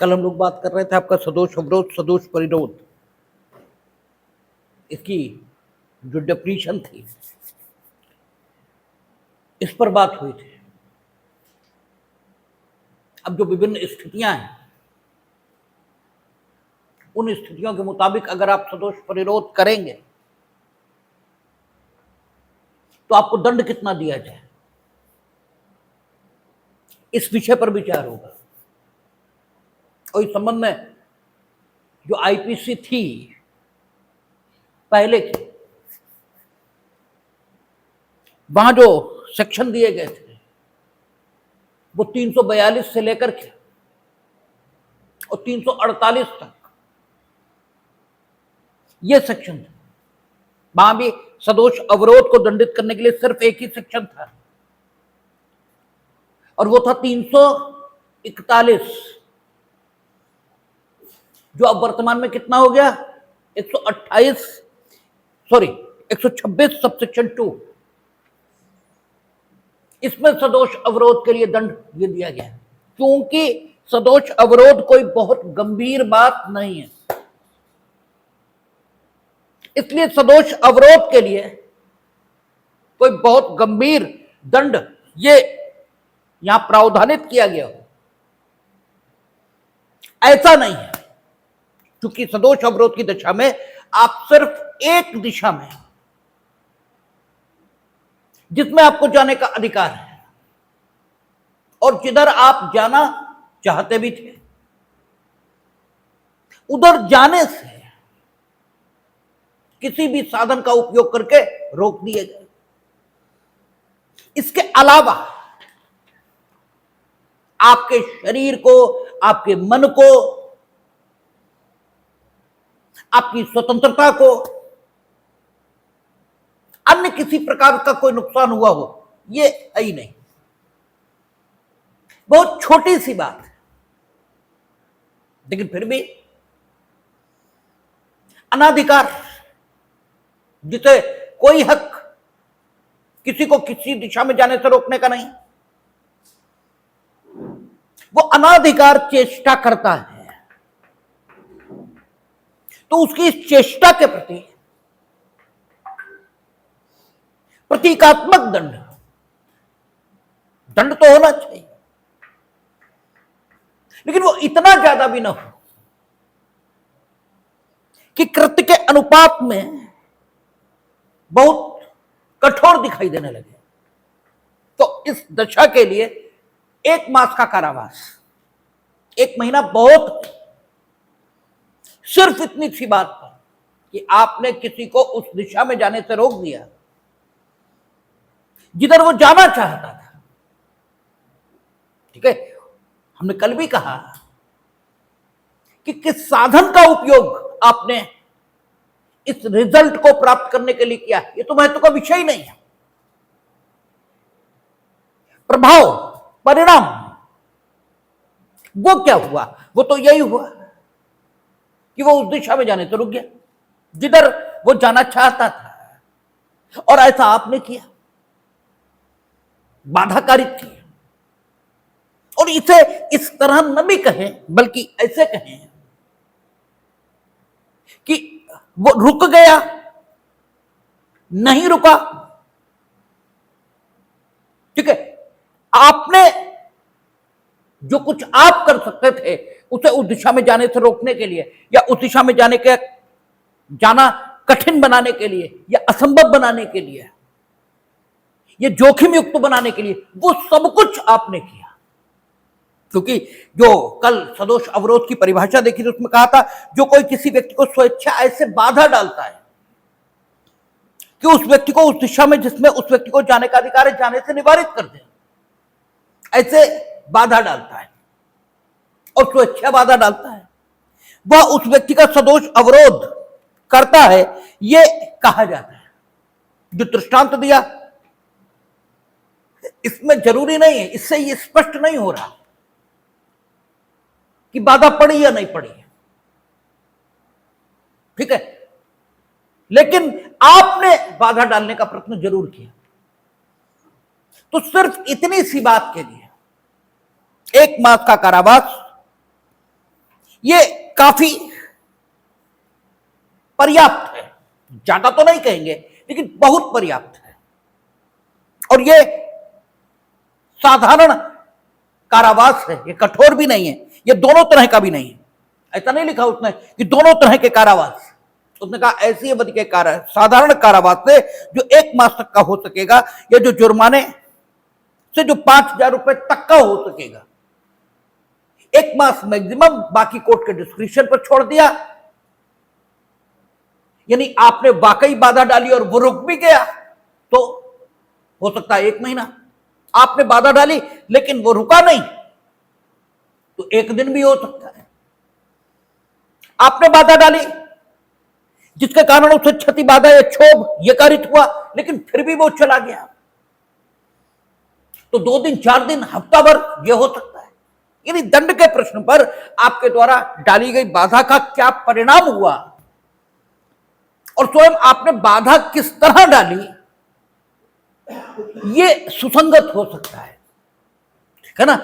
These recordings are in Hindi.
कल हम लोग बात कर रहे थे आपका सदोष अवरोध सदोष परिरोध, इसकी जो डेफिनेशन थी इस पर बात हुई थी। अब जो विभिन्न स्थितियां हैं उन स्थितियों के मुताबिक अगर आप सदोष परिरोध करेंगे तो आपको दंड कितना दिया जाए, इस विषय पर विचार होगा। और इस संबंध में जो आईपीसी थी पहले की, वहां जो सेक्शन दिए गए थे वो 342 से लेकर के और 348 तक ये सेक्शन थे। वहां भी सदोष अवरोध को दंडित करने के लिए सिर्फ एक ही सेक्शन था और वो था 341, जो अब वर्तमान में कितना हो गया 126 सबसेक्शन 2। इसमें सदोष अवरोध के लिए दंड ये दिया गया है, क्योंकि सदोष अवरोध कोई बहुत गंभीर बात नहीं है, इसलिए सदोष अवरोध के लिए कोई बहुत गंभीर दंड ये यहां प्रावधानित किया गया हो ऐसा नहीं है। क्योंकि सदोष अवरोध की दिशा में आप सिर्फ एक दिशा में जिसमें आपको जाने का अधिकार है और जिधर आप जाना चाहते भी थे उधर जाने से किसी भी साधन का उपयोग करके रोक दिए गए। इसके अलावा आपके शरीर को, आपके मन को, आपकी स्वतंत्रता को अन्य किसी प्रकार का कोई नुकसान हुआ हो ये है ही नहीं। बहुत छोटी सी बात है, लेकिन फिर भी अनाधिकार जिसे कोई हक किसी को किसी दिशा में जाने से रोकने का नहीं, वो अनाधिकार चेष्टा करता है तो उसकी इस चेष्टा के प्रति प्रतीकात्मक दंड तो होना चाहिए, लेकिन वो इतना ज्यादा भी ना हो कि कृत्य के अनुपात में बहुत कठोर दिखाई देने लगे। तो इस दशा के लिए 1 मास का कारावास, 1 महीना बहुत, सिर्फ इतनी सी बात पर कि आपने किसी को उस दिशा में जाने से रोक दिया जिधर वो जाना चाहता था। ठीक है, हमने कल भी कहा कि किस साधन का उपयोग आपने इस रिजल्ट को प्राप्त करने के लिए किया, ये तो महत्व का विषय ही नहीं है। प्रभाव, परिणाम वो क्या हुआ, वो तो यही हुआ कि वो उस दिशा में जाने से रुक गया जिधर वो जाना चाहता था, और ऐसा आपने किया, बाधाकारित किया। और इसे इस तरह न भी कहें बल्कि ऐसे कहें कि वो रुक गया, नहीं रुका। ठीक है, आपने जो कुछ आप कर सकते थे उसे उस दिशा में जाने से रोकने के लिए या उस दिशा में जाना कठिन बनाने के लिए या असंभव बनाने के लिए, ये जोखिम युक्त बनाने के लिए, वो सब कुछ आपने किया। क्योंकि जो कल सदोष अवरोध की परिभाषा देखी थी उसमें कहा था जो कोई किसी व्यक्ति को स्वेच्छा ऐसे बाधा डालता है कि उस व्यक्ति को उस दिशा में जिसमें उस व्यक्ति को जाने का अधिकार है जाने से निवारित कर दे, ऐसे बाधा डालता है और स्वेच्छा बाधा डालता है, वह उस व्यक्ति का सदोष अवरोध करता है, ये कहा जाता है। जो दृष्टांत दिया इसमें जरूरी नहीं है, इससे ये स्पष्ट नहीं हो रहा कि बाधा पड़ी या नहीं पड़ी। ठीक है, लेकिन आपने बाधा डालने का प्रयत्न जरूर किया। तो सिर्फ इतनी सी बात के लिए 1 मास का कारावास ये काफी पर्याप्त है, ज्यादा तो नहीं कहेंगे लेकिन बहुत पर्याप्त है। और ये साधारण कारावास है, ये कठोर भी नहीं है, ये दोनों तरह का भी नहीं है। ऐसा नहीं लिखा उसने कि दोनों तरह के कारावास, उसने कहा ऐसी अवधि के साधारण कारावास से जो 1 मास तक का हो सकेगा, या जो जुर्माने से जो 5,000 रुपए तक का हो सकेगा। 1 मास मैक्सिमम, बाकी कोर्ट के डिस्क्रिप्शन पर छोड़ दिया। यानी आपने वाकई बाधा डाली और वो रुक भी गया तो हो सकता है 1 महीना। आपने बाधा डाली लेकिन वो रुका नहीं तो 1 दिन भी हो सकता है। आपने बाधा डाली जिसके कारण उसे क्षति, बाधा या क्षोभ ये कारित हुआ, लेकिन फिर भी वो चला गया तो 2 दिन, 4 दिन, हफ्ता भर ये हो सकता है। यानी दंड के प्रश्न पर आपके द्वारा डाली गई बाधा का क्या परिणाम हुआ और स्वयं आपने बाधा किस तरह डाली, ये सुसंगत हो सकता है, ठीक है ना।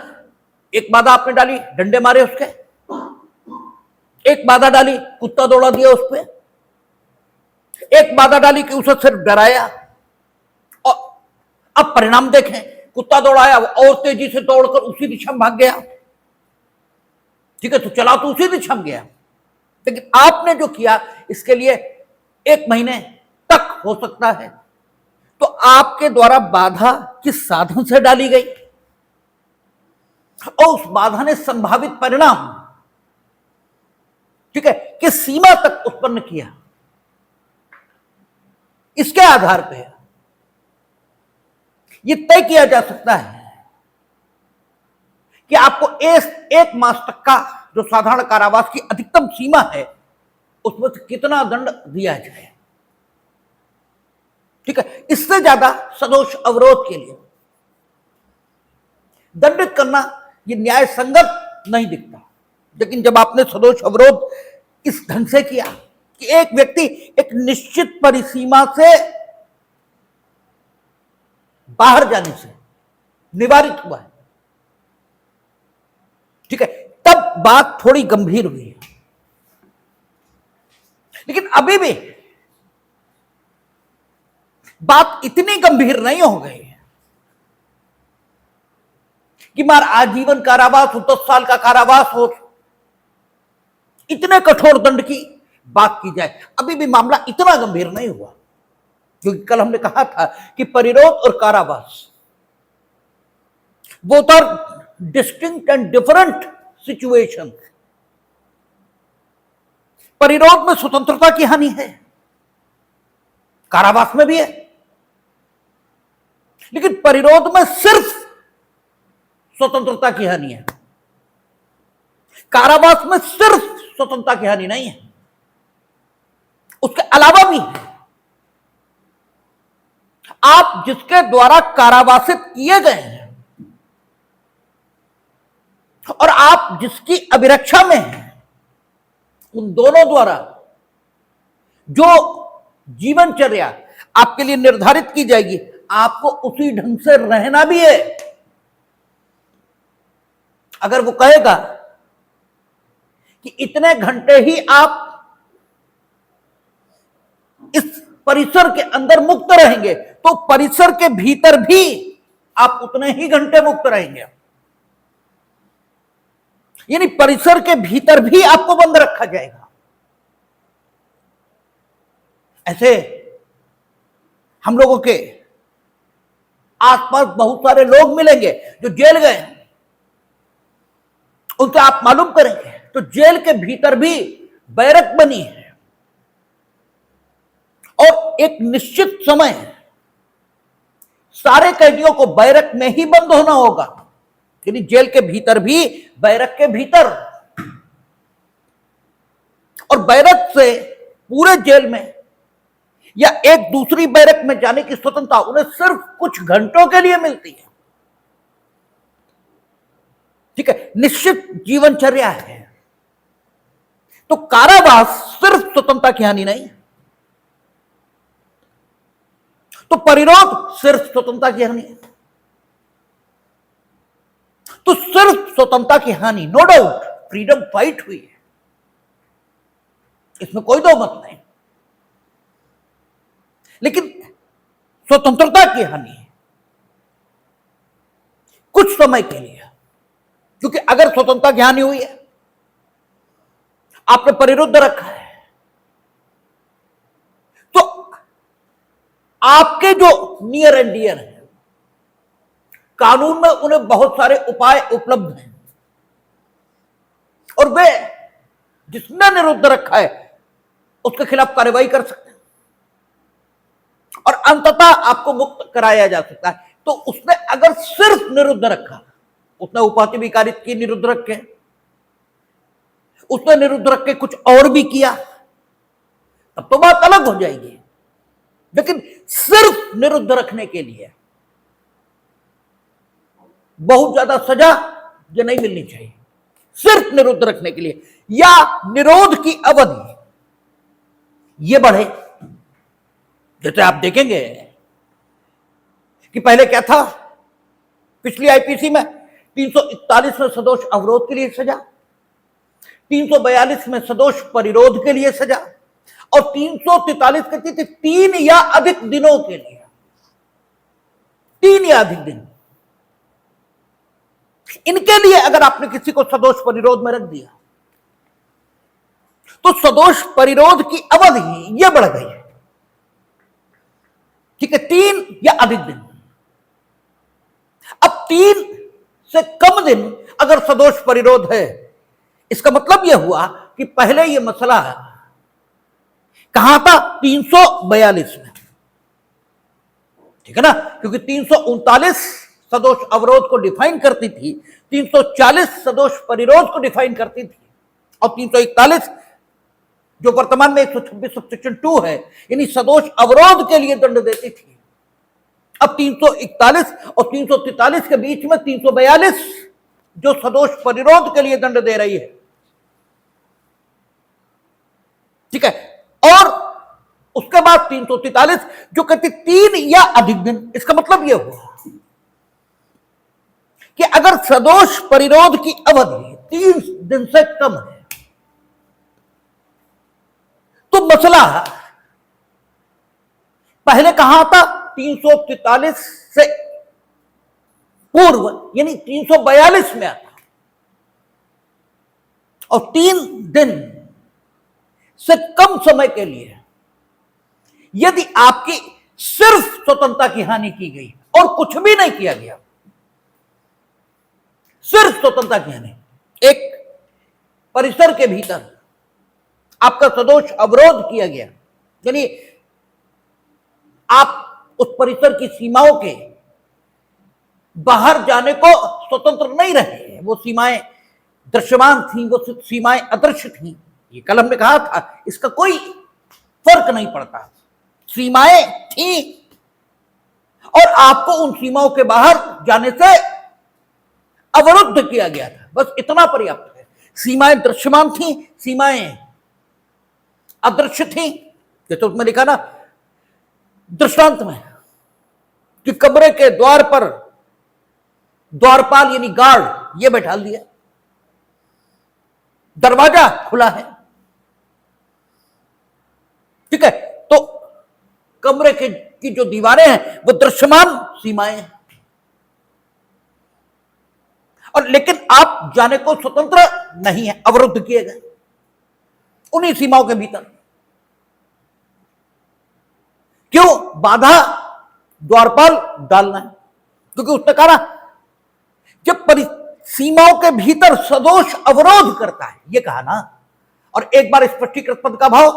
एक बाधा आपने डाली, डंडे मारे उसके, एक बाधा डाली, कुत्ता दौड़ा दिया उस पर, एक बाधा डाली कि उसे सिर्फ डराया, और अब परिणाम देखें, कुत्ता दौड़ाया और तेजी से दौड़कर उसी दिशा में भाग गया, ठीक है, तो चला तो उसी दिशा में गया, लेकिन आपने जो किया इसके लिए 1 महीने तक हो सकता है। तो आपके द्वारा बाधा किस साधन से डाली गई और उस बाधा ने संभावित परिणाम, ठीक है, किस सीमा तक उत्पन्न किया, इसके आधार पर यह तय किया जा सकता है कि आपको 1 मास तक का जो साधारण कारावास की अधिकतम सीमा है उसमें से कितना दंड दिया जाए, ठीक है। इससे ज्यादा सदोष अवरोध के लिए दंडित करना ये न्याय संगत नहीं दिखता। लेकिन जब आपने सदोष अवरोध इस ढंग से किया कि एक व्यक्ति एक निश्चित परिसीमा से बाहर जाने से निवारित हुआ है, ठीक है, तब बात थोड़ी गंभीर हुई है। लेकिन अभी भी बात इतनी गंभीर नहीं हो गई है कि मार आजीवन कारावास हो, 10 साल का कारावास हो, इतने कठोर दंड की बात की जाए। अभी भी मामला इतना गंभीर नहीं हुआ, क्योंकि कल हमने कहा था कि परिरोध और कारावास both are distinct and different situation. परिरोध में स्वतंत्रता की हानि है, कारावास में भी है, लेकिन परिरोध में सिर्फ स्वतंत्रता की हानि है, कारावास में सिर्फ स्वतंत्रता की हानि नहीं है, उसके अलावा भी है। आप जिसके द्वारा कारावासित किए गए हैं और आप जिसकी अभिरक्षा में हैं, उन दोनों द्वारा जो जीवनचर्या आपके लिए निर्धारित की जाएगी, आपको उसी ढंग से रहना भी है। अगर वो कहेगा कि इतने घंटे ही आप इस परिसर के अंदर मुक्त रहेंगे, तो परिसर के भीतर भी आप उतने ही घंटे मुक्त रहेंगे। यानी परिसर के भीतर भी आपको बंद रखा जाएगा। ऐसे हम लोगों के आसपास बहुत सारे लोग मिलेंगे जो जेल गए, उनसे आप मालूम करेंगे तो जेल के भीतर भी बैरक बनी है और एक निश्चित समय सारे कैदियों को बैरक में ही बंद होना होगा। यानी जेल के भीतर भी बैरक के भीतर, और बैरक से पूरे जेल में या एक दूसरी बैरक में जाने की स्वतंत्रता उन्हें सिर्फ कुछ घंटों के लिए मिलती है, ठीक है, निश्चित जीवनचर्या है। तो कारावास सिर्फ स्वतंत्रता की हानि नहीं है, तो परिरोध सिर्फ स्वतंत्रता की हानि है। तो सिर्फ स्वतंत्रता की हानि, नो डाउट फ्रीडम फाइट हुई है, इसमें कोई दो मत नहीं। लेकिन स्वतंत्रता की हानि है कुछ समय के लिए, क्योंकि अगर स्वतंत्रता की हानि हुई है, आपने परिरुद्ध रखा है, तो आपके जो नियर एंड डियर हैं, कानून में उन्हें बहुत सारे उपाय उपलब्ध हैं, और वे जिसने निरुद्ध रखा है उसके खिलाफ कार्रवाई कर सकते हैं और अंततः आपको मुक्त कराया जा सकता है। तो उसने अगर सिर्फ निरुद्ध रखा, उसने उपाधि भी कारित की निरुद्ध रख के, उसने निरुद्ध रख के कुछ और भी किया, तब तो बात अलग हो जाएगी। लेकिन सिर्फ निरुद्ध रखने के लिए बहुत ज्यादा सजा जो नहीं मिलनी चाहिए, सिर्फ निरुद्ध रखने के लिए, या निरोध की अवधि ये बढ़े। जैसे आप देखेंगे कि पहले क्या था, पिछली आईपीसी में 341 में सदोष अवरोध के लिए सजा, 342 में सदोष परिरोध के लिए सजा, और 343 कहती थी 3 या अधिक दिनों के लिए, 3 या अधिक दिन। इनके लिए अगर आपने किसी को सदोष परिरोध में रख दिया तो सदोष परिरोध की अवधि यह बढ़ गई है, ठीक है, 3 या अधिक दिन। अब 3 से कम दिन अगर सदोष परिरोध है, इसका मतलब यह हुआ कि पहले यह मसला कहां था, 342 में, ठीक है ना, क्योंकि 339 सदोष अवरोध को डिफाइन करती थी, 340 सदोष परिरोध को डिफाइन करती थी, और 341 जो वर्तमान में 126 सबसेक्शन 2 है, यानी सदोष अवरोध के लिए दंड देती थी। अब 341 और 343 के बीच में 342 जो सदोष परिरोध के लिए दंड दे रही है, ठीक है, और उसके बाद 343 जो कहती 3 या अधिक दिन। इसका मतलब यह हुआ कि अगर सदोष परिरोध की अवधि 3 दिन से कम है तो मसला पहले कहां था, 343 से पूर्व यानी 342 में आता, और 3 दिन से कम समय के लिए यदि आपकी सिर्फ स्वतंत्रता की हानि की गई और कुछ भी नहीं किया गया, सिर्फ स्वतंत्रता की हानि, एक परिसर के भीतर आपका सदोष अवरोध किया गया, यानी आप उस परिसर की सीमाओं के बाहर जाने को स्वतंत्र नहीं रहे, वो सीमाएं दृश्यमान थी, वो सीमाएं अदृश्य थी। ये कल हमने कहा था, इसका कोई फर्क नहीं पड़ता, सीमाएं थी और आपको उन सीमाओं के बाहर जाने से अवरुद्ध किया गया था, बस इतना पर्याप्त है। सीमाएं दृश्यमान थी, सीमाएं अदृश्य थी, जैसे उसमें लिखा ना दृष्टांत में कि कमरे के द्वार पर द्वारपाल यानी गार्ड ये बैठा दिया, दरवाजा खुला है, ठीक है, तो कमरे की जो दीवारें हैं वो दृश्यमान सीमाएं हैं, और लेकिन आप जाने को स्वतंत्र नहीं है, अवरुद्ध किए गए उन्हीं सीमाओं के भीतर। क्यों बाधा द्वारपाल डालना है, क्योंकि उसने कहा ना जब सीमाओं के भीतर सदोष अवरोध करता है, ये कहा ना, और एक बार स्पष्टीकृत पद का भाव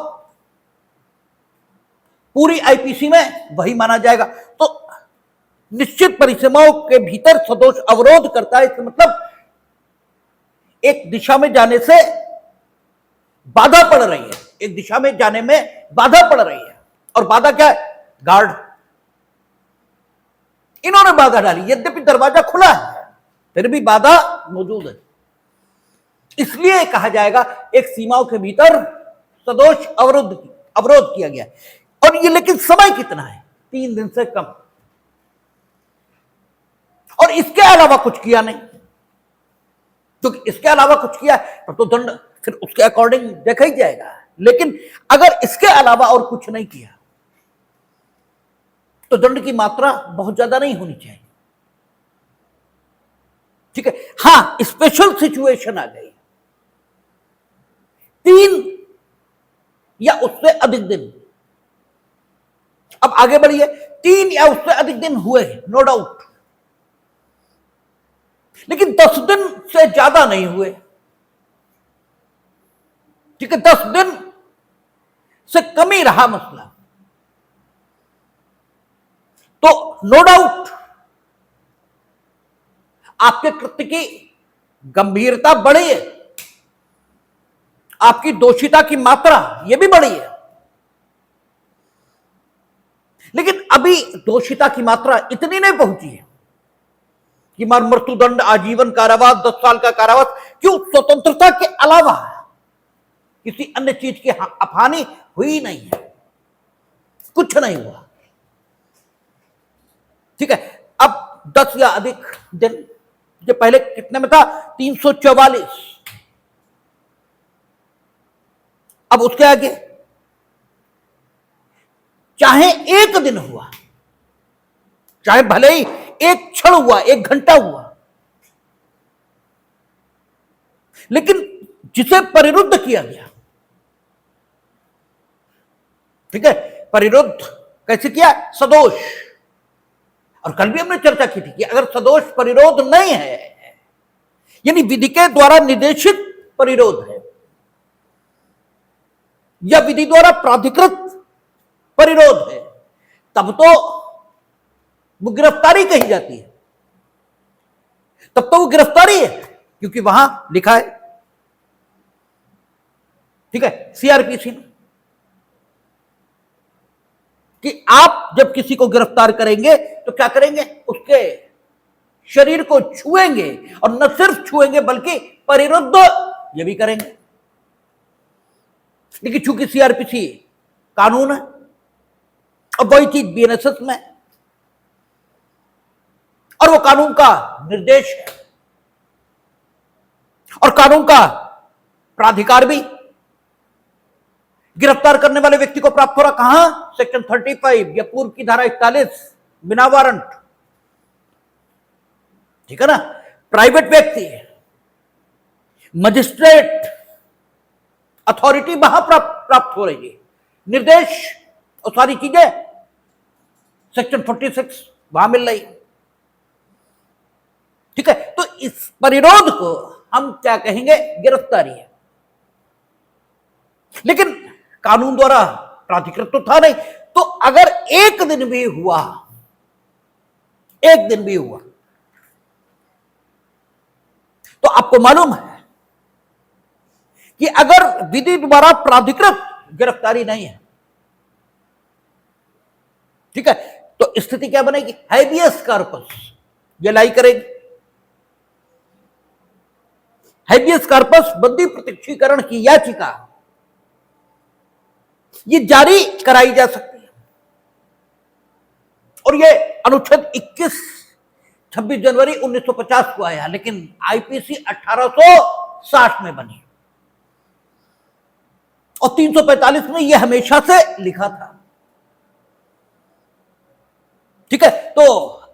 पूरी आईपीसी में वही माना जाएगा। तो निश्चित परिसीमाओं के भीतर सदोष अवरोध करता है, इसका मतलब एक दिशा में जाने से बाधा पड़ रही है, एक दिशा में जाने में बाधा पड़ रही है, और बाधा क्या है, गार्ड। इन्होंने बाधा डाली, यद्यपि दरवाजा खुला है फिर भी बाधा मौजूद है, इसलिए कहा जाएगा एक सीमाओं के भीतर सदोष अवरोध किया गया। और ये लेकिन समय कितना है, 3 दिन से कम, और इसके अलावा कुछ किया नहीं, क्योंकि इसके अलावा कुछ किया तो दंड फिर उसके अकॉर्डिंग देखा ही जाएगा। लेकिन अगर इसके अलावा और कुछ नहीं किया तो दंड की मात्रा बहुत ज्यादा नहीं होनी चाहिए। ठीक है, हां स्पेशल सिचुएशन आ गई, 3 या उससे अधिक दिन, अब आगे बढ़िए, 3 या उससे अधिक दिन हुए नो डाउट, लेकिन 10 दिन से ज्यादा नहीं हुए। ठीक है, 10 दिन से कम ही रहा मसला, तो नो डाउट आपके कृत्य की गंभीरता बढ़ी है, आपकी दोषिता की मात्रा यह भी बढ़ी है। लेकिन अभी दोषिता की मात्रा इतनी नहीं पहुंची है कि मृत्युदंड, आजीवन कारावास, 10 साल का कारावास, क्यों स्वतंत्रता के अलावा किसी अन्य चीज की हानि हुई नहीं है, कुछ नहीं हुआ। ठीक है, अब 10 या अधिक दिन, जो पहले कितने में था 344, अब उसके आगे चाहे 1 दिन हुआ, चाहे भले ही 1 क्षण हुआ, 1 घंटा हुआ, लेकिन जिसे परिरुद्ध किया गया, ठीक है, परिरुद्ध कैसे किया, सदोष। और कल भी हमने चर्चा की थी कि अगर सदोष परिरोध नहीं है, यानी विधि के द्वारा निर्देशित परिरोध है या विधि द्वारा प्राधिकृत परिरोध है, तब तो वो गिरफ्तारी कही जाती है, तब तो वो गिरफ्तारी है, क्योंकि वहां लिखा है, ठीक है, सीआरपीसी ने, कि आप जब किसी को गिरफ्तार करेंगे तो क्या करेंगे, उसके शरीर को छुएंगे, और न सिर्फ छुएंगे बल्कि परिरुद्ध ये भी करेंगे। लेकिन चूंकि सीआरपीसी कानून है, अब वही चीज बीएनएसएस में, और वो कानून का निर्देश है, और कानून का प्राधिकार भी गिरफ्तार करने वाले व्यक्ति को प्राप्त हो रहा कहां, सेक्शन 35 या पूर्व की धारा 41, बिना वारंट। ठीक है ना, प्राइवेट व्यक्ति, मजिस्ट्रेट अथॉरिटी वहां प्राप्त हो रही है, निर्देश और सारी चीजें सेक्शन 46 वहां मिल रही। ठीक है, तो इस परिरोध को हम क्या कहेंगे, गिरफ्तारी है। लेकिन कानून द्वारा प्राधिकृत तो था नहीं, तो अगर 1 दिन भी हुआ, 1 दिन भी हुआ, तो आपको मालूम है कि अगर विधि द्वारा प्राधिकृत गिरफ्तारी नहीं है, ठीक है, तो स्थिति क्या बनेगी, हैबियस कॉर्पस ये लाई करेगी। हैबियस कॉर्पस बंदी प्रत्यक्षीकरण की याचिका ये जारी कराई जा सकती है, और ये अनुच्छेद 21 26 जनवरी 1950 को आया, लेकिन आईपीसी 1860 में बनी, और 345 में यह हमेशा से लिखा था। ठीक है, तो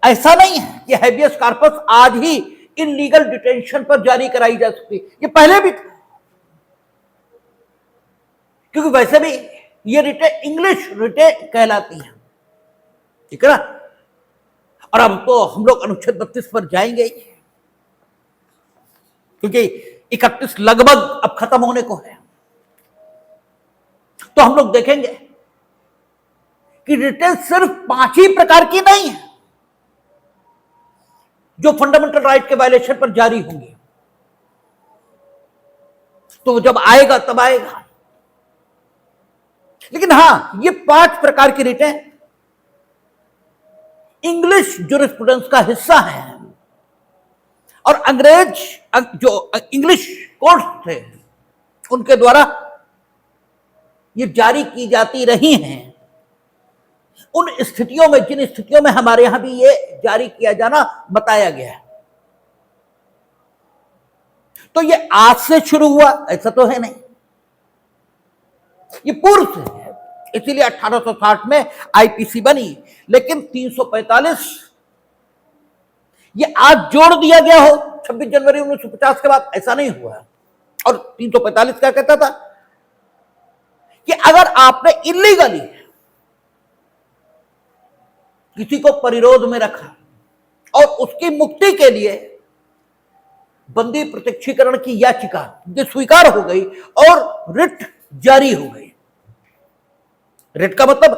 ऐसा नहीं है कि हैबियस कॉर्पस आज ही इनलीगल डिटेंशन पर जारी कराई जा सकती, ये पहले भी था, क्योंकि वैसे भी ये रिटें इंग्लिश रिटें कहलाती हैं। ठीक है ना, और अब तो हम लोग अनुच्छेद 32 पर जाएंगे, क्योंकि 31 लगभग अब खत्म होने को है, तो हम लोग देखेंगे कि रिटें सिर्फ 5 ही प्रकार की नहीं है जो फंडामेंटल राइट के वायलेशन पर जारी होंगी, तो जब आएगा तब आएगा। लेकिन हां, ये 5 प्रकार की रिटें इंग्लिश ज्यूरिस्प्रूडेंस का हिस्सा है, और अंग्रेज जो इंग्लिश कोर्ट्स थे उनके द्वारा ये जारी की जाती रही हैं, उन स्थितियों में, जिन स्थितियों में हमारे यहां भी ये जारी किया जाना बताया गया है। तो ये आज से शुरू हुआ ऐसा तो है नहीं, ये पूर्व से है, इसीलिए 1860 में आईपीसी बनी। लेकिन 345 ये आज जोड़ दिया गया हो 26 जनवरी 1950 के बाद, ऐसा नहीं हुआ। और 345 क्या कहता था कि अगर आपने इलीगली किसी को परिरोध में रखा और उसकी मुक्ति के लिए बंदी प्रत्यक्षीकरण की याचिका जो स्वीकार हो गई और रिट जारी हो गई। रिट का मतलब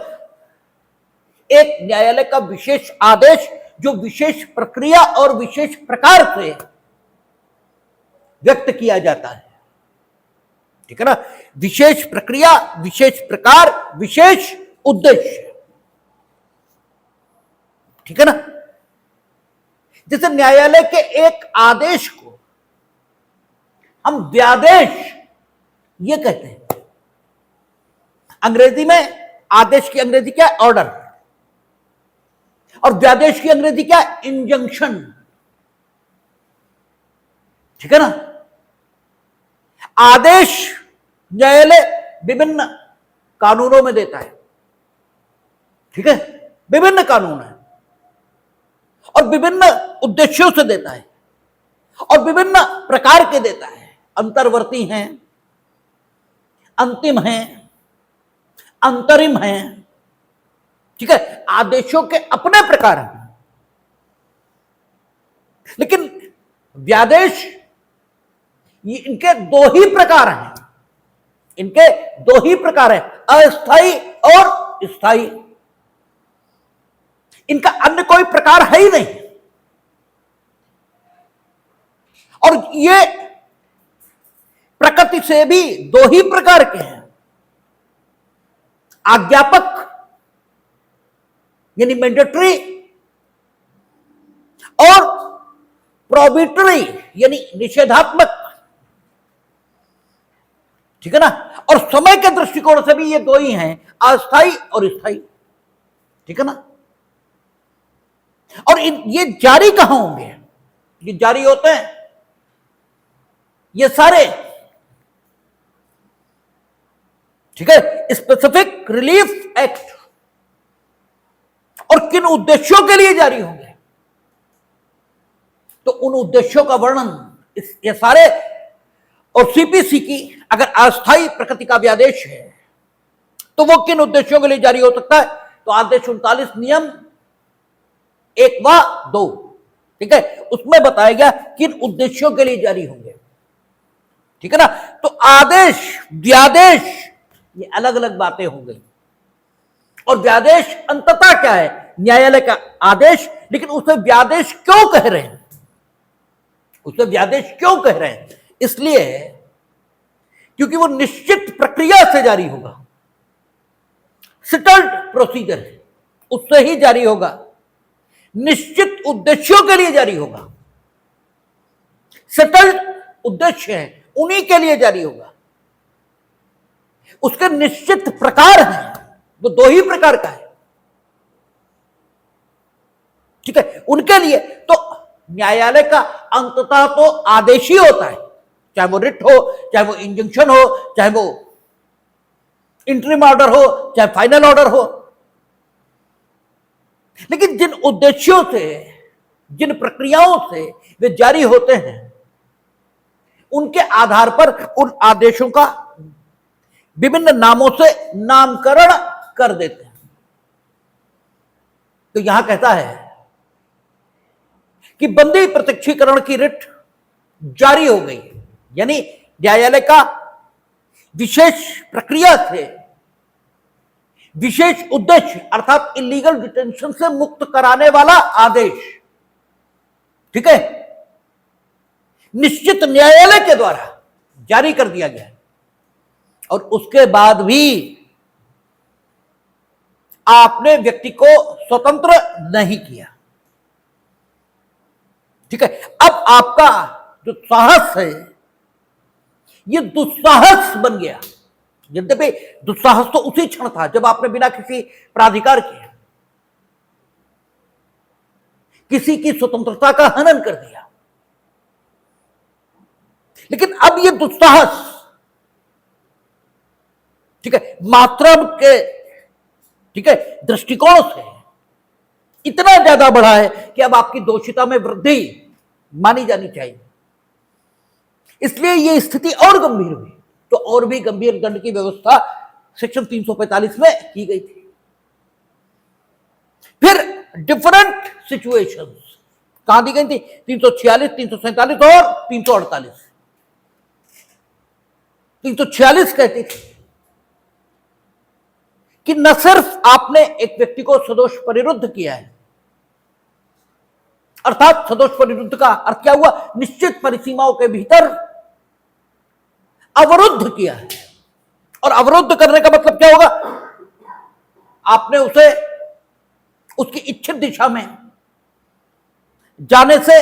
एक न्यायालय का विशेष आदेश जो विशेष प्रक्रिया और विशेष प्रकार से व्यक्त किया जाता है, ठीक है ना। विशेष प्रक्रिया, विशेष प्रकार, विशेष उद्देश्य, ठीक है ना। जैसे न्यायालय के एक आदेश को हम व्यादेश ये कहते हैं। अंग्रेजी में आदेश की अंग्रेजी क्या है? ऑर्डर। और व्यादेश की अंग्रेजी क्या है? इंजंक्शन, ठीक है ना। आदेश न्यायालय विभिन्न कानूनों में देता है, ठीक है, विभिन्न कानून है और विभिन्न उद्देश्यों से देता है और विभिन्न प्रकार के देता है। अंतर्वर्ती हैं, अंतिम हैं, अंतरिम हैं, ठीक है। आदेशों के अपने प्रकार हैं। लेकिन व्यादेश ये इनके दो ही प्रकार हैं, इनके दो ही प्रकार हैं, अस्थाई और स्थाई। इनका अन्य कोई प्रकार है ही नहीं। और ये प्रकृति से भी दो ही प्रकार के हैं, आज्ञापक यानी मैंडेटरी और प्रोबिटरी यानी निषेधात्मक, ठीक है ना। और समय के दृष्टिकोण से भी ये दो ही हैं, अस्थाई और स्थाई, ठीक है ना। और ये जारी कहां होंगे? ये जारी होते हैं ये सारे, ठीक है, स्पेसिफिक रिलीफ एक्ट। और किन उद्देश्यों के लिए जारी होंगे? तो उन उद्देश्यों का वर्णन ये सारे। और सीपीसी की अगर अस्थायी प्रकृति का व्यादेश है तो वो किन उद्देश्यों के लिए जारी हो सकता है? तो आदेश 39 नियम 1 व 2, ठीक है, उसमें बताया गया किन उद्देश्यों के लिए जारी होंगे, ठीक है ना। तो आदेश, व्यादेश ये अलग अलग बातें हो गई। और व्यादेश अंततः क्या है? न्यायालय का आदेश। लेकिन उसे व्यादेश क्यों कह रहे हैं? उसे व्यादेश क्यों कह रहे हैं? इसलिए क्योंकि वो निश्चित प्रक्रिया से जारी होगा, सेटल्ड प्रोसीजर है, उससे ही जारी होगा, निश्चित उद्देश्यों के लिए जारी होगा, सेटल्ड उद्देश्य है उन्हीं के लिए जारी होगा। उसके निश्चित प्रकार हैं, वो दो ही प्रकार का है, ठीक है, उनके लिए। तो न्यायालय का अंततः तो आदेश ही होता है, चाहे वो रिट हो, चाहे वो इंजंक्शन हो, चाहे वो इंटरिम ऑर्डर हो, चाहे फाइनल ऑर्डर हो। लेकिन जिन उद्देश्यों से, जिन प्रक्रियाओं से वे जारी होते हैं, उनके आधार पर उन आदेशों का विभिन्न नामों से नामकरण कर देते हैं। तो यहां कहता है कि बंदी प्रत्यक्षीकरण की रिट जारी हो गई, यानी न्यायालय का विशेष प्रक्रिया से विशेष उद्देश्य अर्थात इलीगल डिटेंशन से मुक्त कराने वाला आदेश, ठीक है, निश्चित न्यायालय के द्वारा जारी कर दिया गया है। और उसके बाद भी आपने व्यक्ति को स्वतंत्र नहीं किया, ठीक है। अब आपका जो साहस है ये दुस्साहस बन गया। यद्यपि दुस्साहस तो उसी क्षण था जब आपने बिना किसी प्राधिकार के किसी की स्वतंत्रता का हनन कर दिया, लेकिन अब ये दुस्साहस ठीक है, मात्रा के, ठीक है, दृष्टिकोण से इतना ज्यादा बढ़ा है कि अब आपकी दोषिता में वृद्धि मानी जानी चाहिए। इसलिए यह स्थिति और गंभीर हुई, तो और भी गंभीर दंड की व्यवस्था सेक्शन 345 में की गई थी। फिर डिफरेंट सिचुएशंस कहां दी गई थी? 346, 347 और 348। 346 कहती थी कि न सिर्फ आपने एक व्यक्ति को सदोष परिरुद्ध किया है, अर्थात सदोष परिरुद्ध का अर्थ क्या हुआ? निश्चित परिसीमाओं के भीतर अवरुद्ध किया है। और अवरुद्ध करने का मतलब क्या होगा? आपने उसे उसकी इच्छित दिशा में जाने से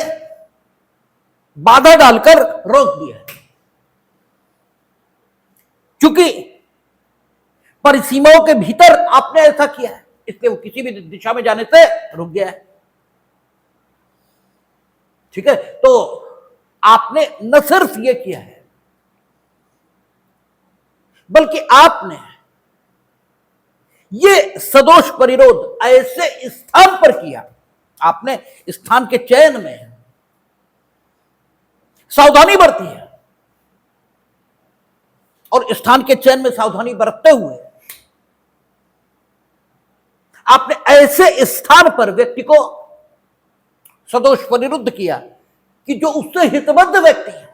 बाधा डालकर रोक दिया है। क्योंकि परिसीमाओं के भीतर आपने ऐसा किया है, इसलिए वो किसी भी दिशा में जाने से रुक गया है। ठीक है, तो आपने न सिर्फ ये किया है, बल्कि आपने ये सदोष परिरोध ऐसे स्थान पर किया, आपने स्थान के चयन में सावधानी बरती है, और स्थान के चयन में सावधानी बरतते हुए आपने ऐसे स्थान पर व्यक्ति को सदोष परिरुद्ध किया कि जो उससे हितबद्ध व्यक्ति है,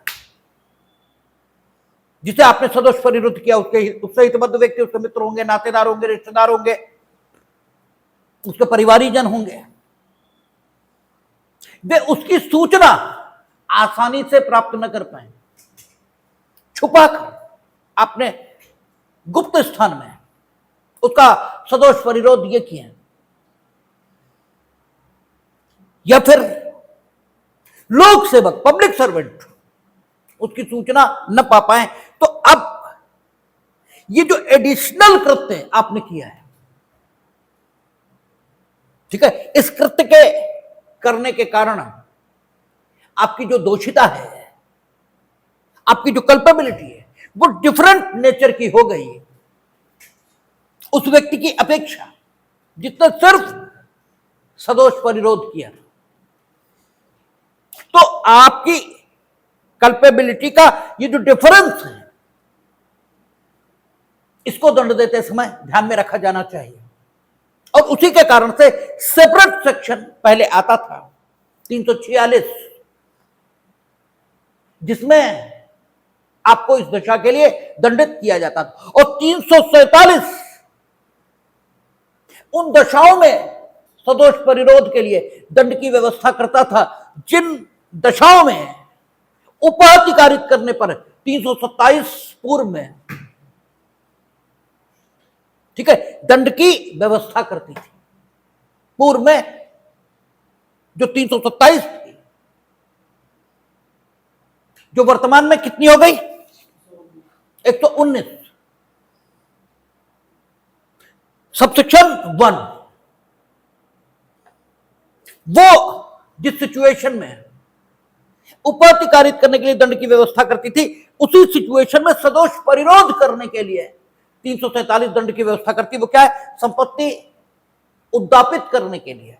जिसे आपने सदोष परिरुद्ध किया, उससे हितबद्ध व्यक्ति, उसके मित्र होंगे, नातेदार होंगे, रिश्तेदार होंगे, उसके परिवारीजन होंगे, वे उसकी सूचना आसानी से प्राप्त न कर पाए। छुपाकर आपने गुप्त स्थान में उसका सदोष परिरोध ये किया। या फिर लोक सेवक, पब्लिक सर्वेंट उसकी सूचना न पा पाए, तो अब ये जो एडिशनल कृत्य आपने किया है, ठीक है, इस कृत्य के करने के कारण आपकी जो दोषिता है, आपकी जो कल्पेबिलिटी है, वो डिफरेंट नेचर की हो गई उस व्यक्ति की अपेक्षा जिसने सिर्फ सदोष परिरोध किया। तो आपकी कल्पेबिलिटी का ये जो डिफरेंस है, इसको दंड देते समय ध्यान में रखा जाना चाहिए। और उसी के कारण से सेपरेट सेक्शन पहले आता था 346, जिसमें आपको इस दशा के लिए दंडित किया जाता था, और 347 उन दशाओं में सदोष परिरोध के लिए दंड की व्यवस्था करता था जिन दशाओं में उपहति कारित करने पर 327 पूर्व में, ठीक है, दंड की व्यवस्था करती थी। पूर्व में जो 327 थी, जो वर्तमान में कितनी हो गई? 119। सबसेक्शन 1 वो जिस सिचुएशन में उपहति कारित करने के लिए दंड की व्यवस्था करती थी, उसी सिचुएशन में सदोष परिरोध करने के लिए 347 दंड की व्यवस्था करती। वो क्या है? संपत्ति उद्दापित करने के लिए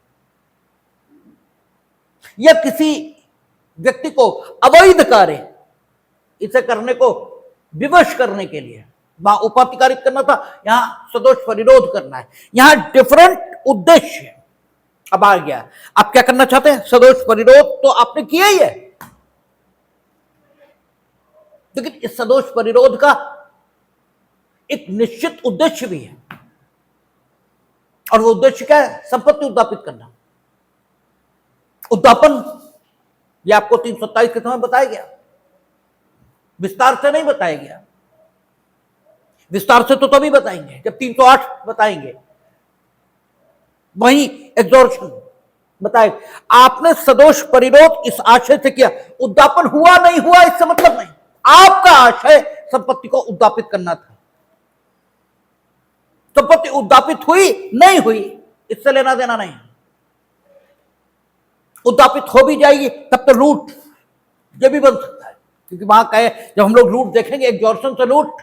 या किसी व्यक्ति को अवैध कार्य इसे करने को विवश करने के लिए। वहां उपहति कारित करना था, यहां सदोष परिरोध करना है। यहां डिफरेंट उद्देश्य अब आ गया। आप क्या करना चाहते हैं? सदोष परिरोध तो आपने किया ही है, लेकिन इस सदोष परिरोध का एक निश्चित उद्देश्य भी है, और वो उद्देश्य क्या है? संपत्ति उद्दापित करना। उद्दापन ये आपको 327 के समय बताया गया, विस्तार से नहीं बताया गया। विस्तार से तो तभी बताएंगे जब 308 बताएंगे, वहीं एग्जॉर्शन बताए। आपने सदोष परिरोध इस आशय से किया, उद्दापन हुआ नहीं हुआ इससे मतलब नहीं, आपका आशय संपत्ति को उद्दापित करना था। संपत्ति उद्दापित हुई नहीं हुई इससे लेना देना नहीं। उद्दापित हो भी जाएगी तब तो लूट ये भी बन सकता है, क्योंकि वहां कहे जब हम लोग लूट देखेंगे एग्जॉर्शन से लूट,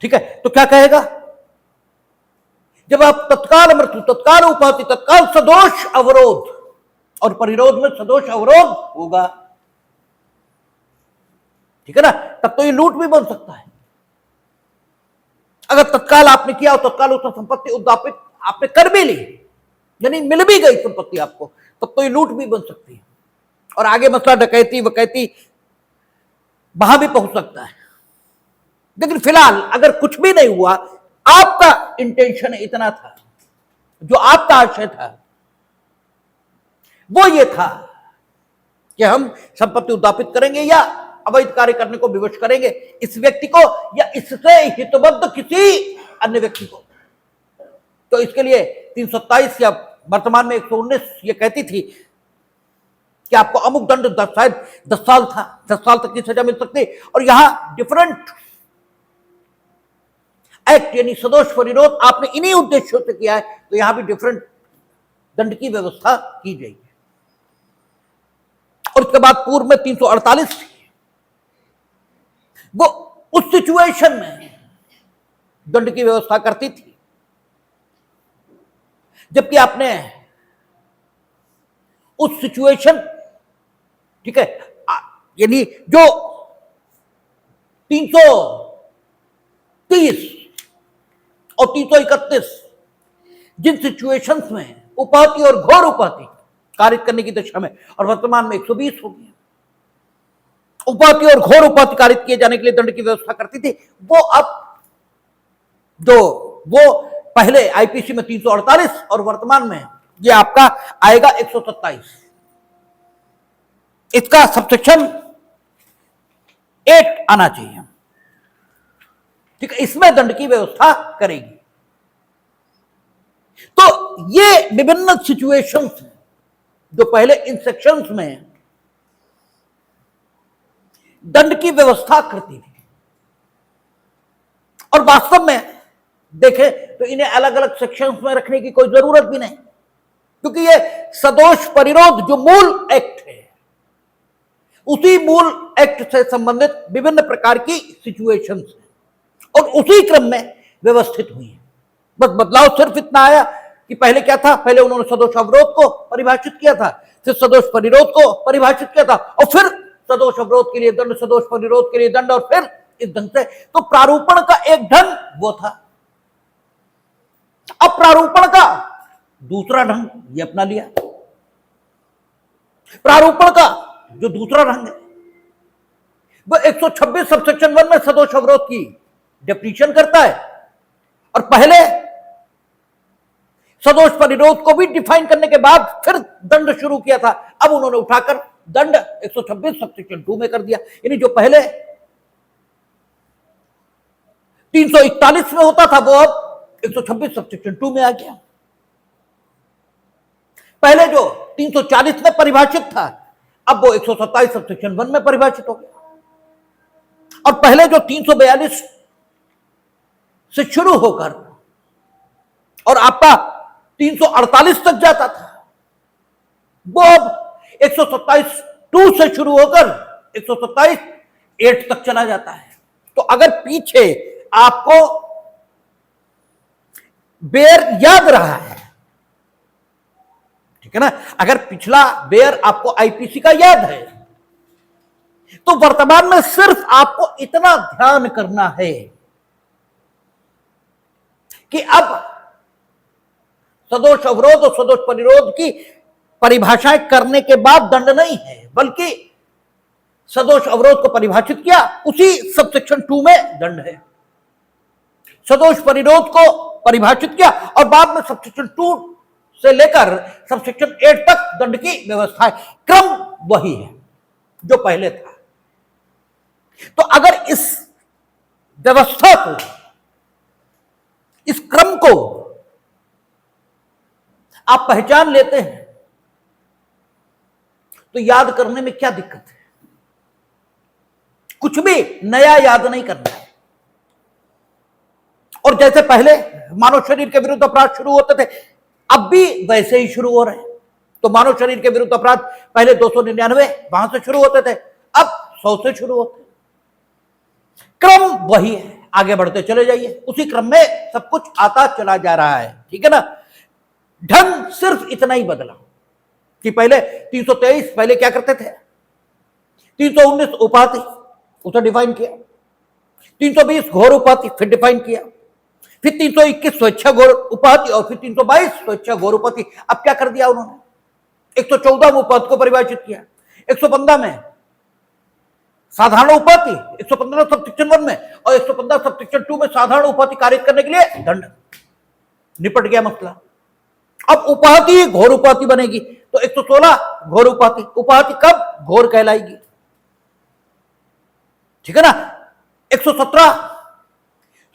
ठीक है, तो क्या कहेगा? जब आप तत्काल मृत्यु, तत्काल उपाधि, तत्काल सदोष अवरोध, और परिरोध में सदोष अवरोध होगा, ठीक है ना, तब तो ये लूट भी बन सकता है। अगर तत्काल आपने किया और तत्काल उसमें संपत्ति उद्यापित आपने कर भी ली, यानी मिल भी गई संपत्ति आपको, तब तो ये लूट भी बन सकती है, और आगे मसला डकैती वकैती वहां भी पहुंच सकता है। लेकिन फिलहाल अगर कुछ भी नहीं हुआ, आपका इंटेंशन इतना था, जो आपका आशय था वो ये था कि हम संपत्ति उद्यापित करेंगे या अवैध कार्य करने को विवश करेंगे इस व्यक्ति को या इससे हितबद्ध किसी अन्य व्यक्ति को। तो इसके लिए 327 या वर्तमान में 119 ये कहती थी कि आपको अमुक दंड, शायद 10 साल था, 10 साल तक की सजा मिल सकती, और यहां डिफरेंट एक्ट यानी सदोष परिरोध आपने इन्हीं उद्देश्यों से किया है, तो यहां भी डिफरेंट दंड की व्यवस्था की जाएगी। और उसके बाद पूर्व में 348 थी, वो उस सिचुएशन में दंड की व्यवस्था करती थी जबकि आपने उस सिचुएशन, ठीक है, यानी जो 330 और 331 जिन सिचुएशंस में उपाधि और घोर उपाधि कारित करने की दशा में, और वर्तमान में 120 हो गया, उपाधि और घोर उपाधि कारित किए जाने के लिए दंड की व्यवस्था करती थी, वो अब वो पहले आईपीसी में 348 और वर्तमान में ये आपका आएगा 127। इसका सबसेक्शन 8 आना चाहिए, ठीक है, इसमें दंड की व्यवस्था करेगी। तो ये विभिन्न सिचुएशंस हैं जो पहले इन सेक्शंस में दंड की व्यवस्था करती थी, और वास्तव में देखें तो इन्हें अलग अलग सेक्शंस में रखने की कोई जरूरत भी नहीं, क्योंकि ये सदोष परिरोध जो मूल एक्ट है, उसी मूल एक्ट से संबंधित विभिन्न प्रकार की सिचुएशंस हैं और उसी क्रम में व्यवस्थित हुई है। बस बदलाव सिर्फ इतना आया कि पहले क्या था, पहले उन्होंने सदोष अवरोध को परिभाषित किया था, फिर सदोष परिरोध को परिभाषित किया था, और फिर सदोष अवरोध के लिए दंड, सदोष परिरोध के लिए दंड, और फिर इस ढंग से तो प्रारूपण का एक ढंग वो था। अब प्रारूपण का दूसरा ढंग ये अपना लिया। प्रारूपण का जो दूसरा ढंग है वो 126 सबसेक्शन 1 में सदोष अवरोध की डेफिनेशन करता है, और पहले सदोष परिरोध को भी डिफाइन करने के बाद फिर दंड शुरू किया था। अब उन्होंने उठाकर दंड 126 सबसेक्शन 2 में कर दिया, यानी जो पहले 341 में होता था वो अब 126 सबसेक्शन 2 में आ गया। पहले जो 340 में परिभाषित था अब वो 127 सबसेक्शन 1 में परिभाषित हो गया, और पहले जो 342 से शुरू होकर और आपका 348 तक जाता था वो अब 127 2 से शुरू होकर 127 8 तक चला जाता है। तो अगर पीछे आपको बेयर याद रहा है, ठीक है ना, अगर पिछला बेयर आपको आईपीसी का याद है, तो वर्तमान में सिर्फ आपको इतना ध्यान करना है कि अब सदोष अवरोध और सदोष परिरोध की परिभाषाएं करने के बाद दंड नहीं है, बल्कि सदोष अवरोध को परिभाषित किया उसी सबसेक्शन 2 में दंड है, सदोष परिरोध को परिभाषित किया और बाद में सबसेक्शन 2 से लेकर सबसेक्शन 8 तक दंड की व्यवस्था है। क्रम वही है जो पहले था। तो अगर इस व्यवस्था को, इस क्रम को आप पहचान लेते हैं तो याद करने में क्या दिक्कत है? कुछ भी नया याद नहीं करना है। और जैसे पहले मानव शरीर के विरुद्ध अपराध शुरू होते थे, अब भी वैसे ही शुरू हो रहे हैं। तो मानव शरीर के विरुद्ध अपराध पहले 299 वहां से शुरू होते थे, अब 100 से शुरू होते हैं। क्रम वही है। आगे बढ़ते चले जाइए, उसी क्रम में सब कुछ आता चला जा रहा है। ठीक है ना। ढंग सिर्फ इतना ही बदला कि पहले 323 पहले क्या करते थे, 319 उपाधि, उसे डिफाइन किया, 320 घोर उपाधि फिर डिफाइन किया, फिर 321 स्वेच्छा घोर उपाधि और फिर 322 स्वेच्छा घोर उपाधि। अब क्या कर दिया उन्होंने, 114 उपाधि को परिभाषित किया, 115 में साधारण उपाधि, 115 सबसेक्शन 1 में और 115 सबसेक्शन 2 में साधारण उपाधि कारित करने के लिए दंड। निपट गया मसला। अब उपाधि घोर उपाधि बनेगी तो 116 घोर उपाधि, उपाधि कब घोर कहलाएगी। ठीक है ना। 117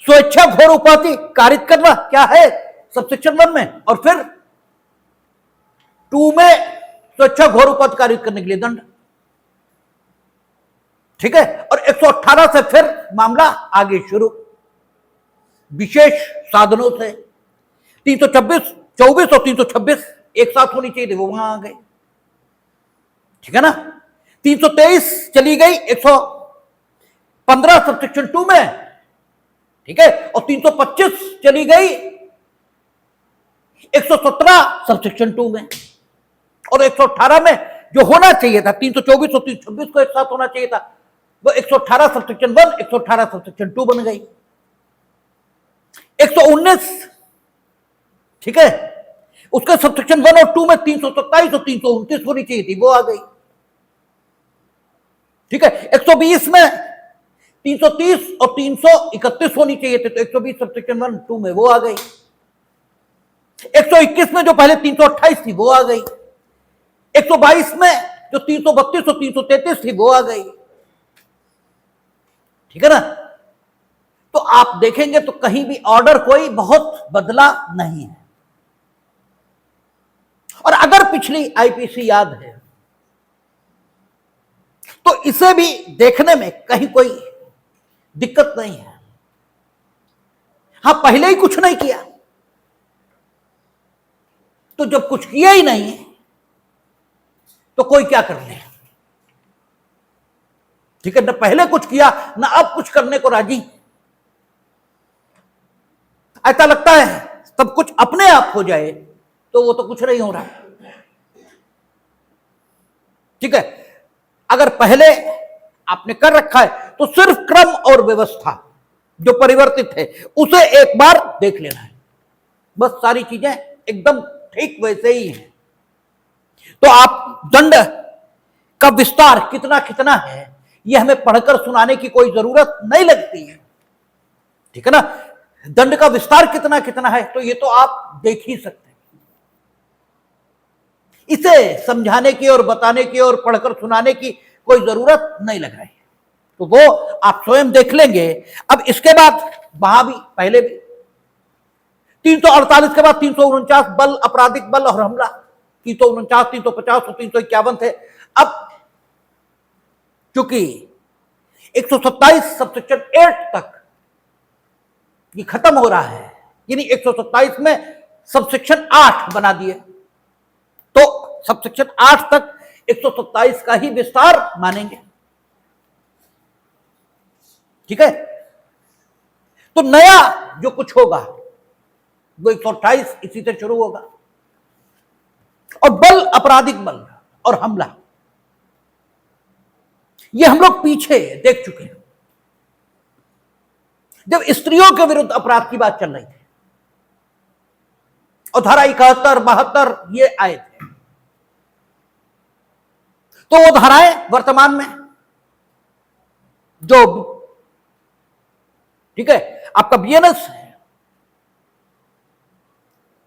स्वेच्छा घोर उपाधि कारित करना क्या है सबसेक्शन 1 में और फिर 2 में स्वेच्छा घोर उपाधि कारित करने के लिए दंड। ठीक है। और 118 से फिर मामला आगे शुरू विशेष साधनों से। 324 24 और 326 एक साथ होनी चाहिए थी, वो वहां आ गए। ठीक है ना। 323 चली गई 115 सबसेक्शन 2 में। ठीक है। और 325 चली गई 117 सबसेक्शन 2 में और 118 में जो होना चाहिए था 324 और 326 को एक साथ होना चाहिए था, वो 118 सबसेक्शन 1 118 सबसेक्शन 2 बन गई। 119 ठीक है, उसके सबसेक्शन 1 और 2 में 327 और 329 होनी चाहिए थी, वो आ गई। ठीक है। 120 में 330 और 331 होनी चाहिए थे, तो 120 सबसेक्शन 1 2 में वो आ गई। 121 में जो पहले 328 थी वो आ गई। 122 में जो 332 और 333 थी वो आ गई। ठीक है ना। तो आप देखेंगे तो कहीं भी ऑर्डर कोई बहुत बदला नहीं है। और अगर पिछली आईपीसी याद है तो इसे भी देखने में कहीं कोई दिक्कत नहीं है। हां, पहले ही कुछ नहीं किया तो जब कुछ किया ही नहीं तो कोई क्या कर ले। ठीक है ना। पहले कुछ किया ना अब कुछ करने को राजी। ऐसा लगता है सब कुछ अपने आप हो जाए तो वो तो कुछ नहीं हो रहा। ठीक है। अगर पहले आपने कर रखा है तो सिर्फ क्रम और व्यवस्था जो परिवर्तित है उसे एक बार देख लेना है, बस सारी चीजें एकदम ठीक वैसे ही हैं। तो आप दंड का विस्तार कितना कितना है यह हमें पढ़कर सुनाने की कोई जरूरत नहीं लगती है। ठीक है ना। दंड का विस्तार कितना कितना है तो ये तो आप देख ही सकते हैं। इसे समझाने की और बताने की और पढ़कर सुनाने की कोई जरूरत नहीं लग रही है, तो वो आप स्वयं देख लेंगे। अब इसके बाद वहां भी पहले भी 348 के बाद 349 बल, आपराधिक बल और हमला, 349 350 और 351 थे। अब चूंकि 127 सबसेक्शन 8 तक ये खत्म हो रहा है, यानी 127 में सबसेक्शन 8 बना दिए, तो सबसेक्शन 8 तक 127 का ही विस्तार मानेंगे। ठीक है। तो नया जो कुछ होगा वो 128 इसी से शुरू होगा। और बल, आपराधिक बल और हमला ये हम लोग पीछे देख चुके हैं जब स्त्रियों के विरुद्ध अपराध की बात चल रही थी और धारा 71 72 ये आए थे। तो वो धाराएं वर्तमान में जो ठीक है आपका बीएनएस है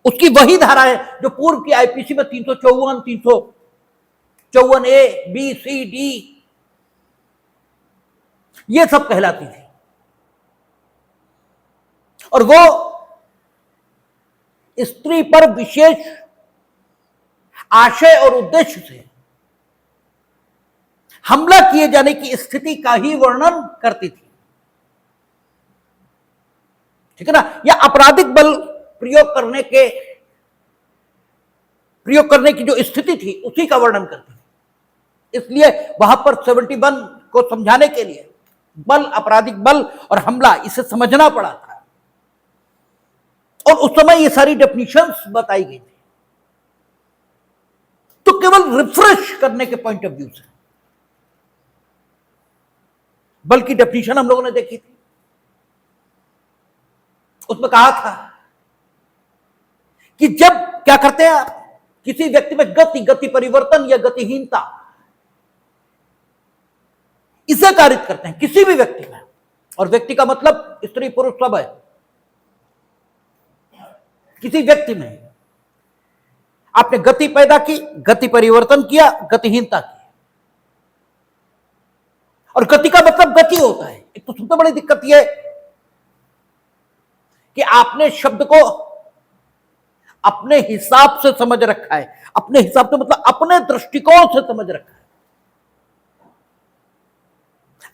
उसकी वही धारा है जो पूर्व की आईपीसी में 354 354 ए बी सी डी ये सब कहलाती थी। और वो स्त्री पर विशेष आशय और उद्देश्य से हमला किए जाने की स्थिति का ही वर्णन करती थी। ठीक है ना। या आपराधिक बल प्रयोग करने की जो स्थिति थी उसी का वर्णन करती थी। इसलिए वहां पर 71 को समझाने के लिए बल, आपराधिक बल और हमला, इसे समझना पड़ा था। और उस समय ये सारी डेफिनेशंस बताई गई थी। तो केवल रिफ्रेश करने के पॉइंट ऑफ व्यू से बल की डेफिनेशन हम लोगों ने देखी थी। उसमें कहा था कि जब क्या करते हैं आप, किसी व्यक्ति में गति परिवर्तन या गतिहीनता, इसे कारित करते हैं किसी भी व्यक्ति में। और व्यक्ति का मतलब स्त्री पुरुष सब है। किसी व्यक्ति में आपने गति पैदा की, गति परिवर्तन किया, गतिहीनता की। और गति का मतलब गति होता है। एक तो सबसे बड़ी दिक्कत यह है कि आपने शब्द को अपने हिसाब से समझ रखा है। अपने हिसाब से मतलब अपने दृष्टिकोण से समझ रखा है।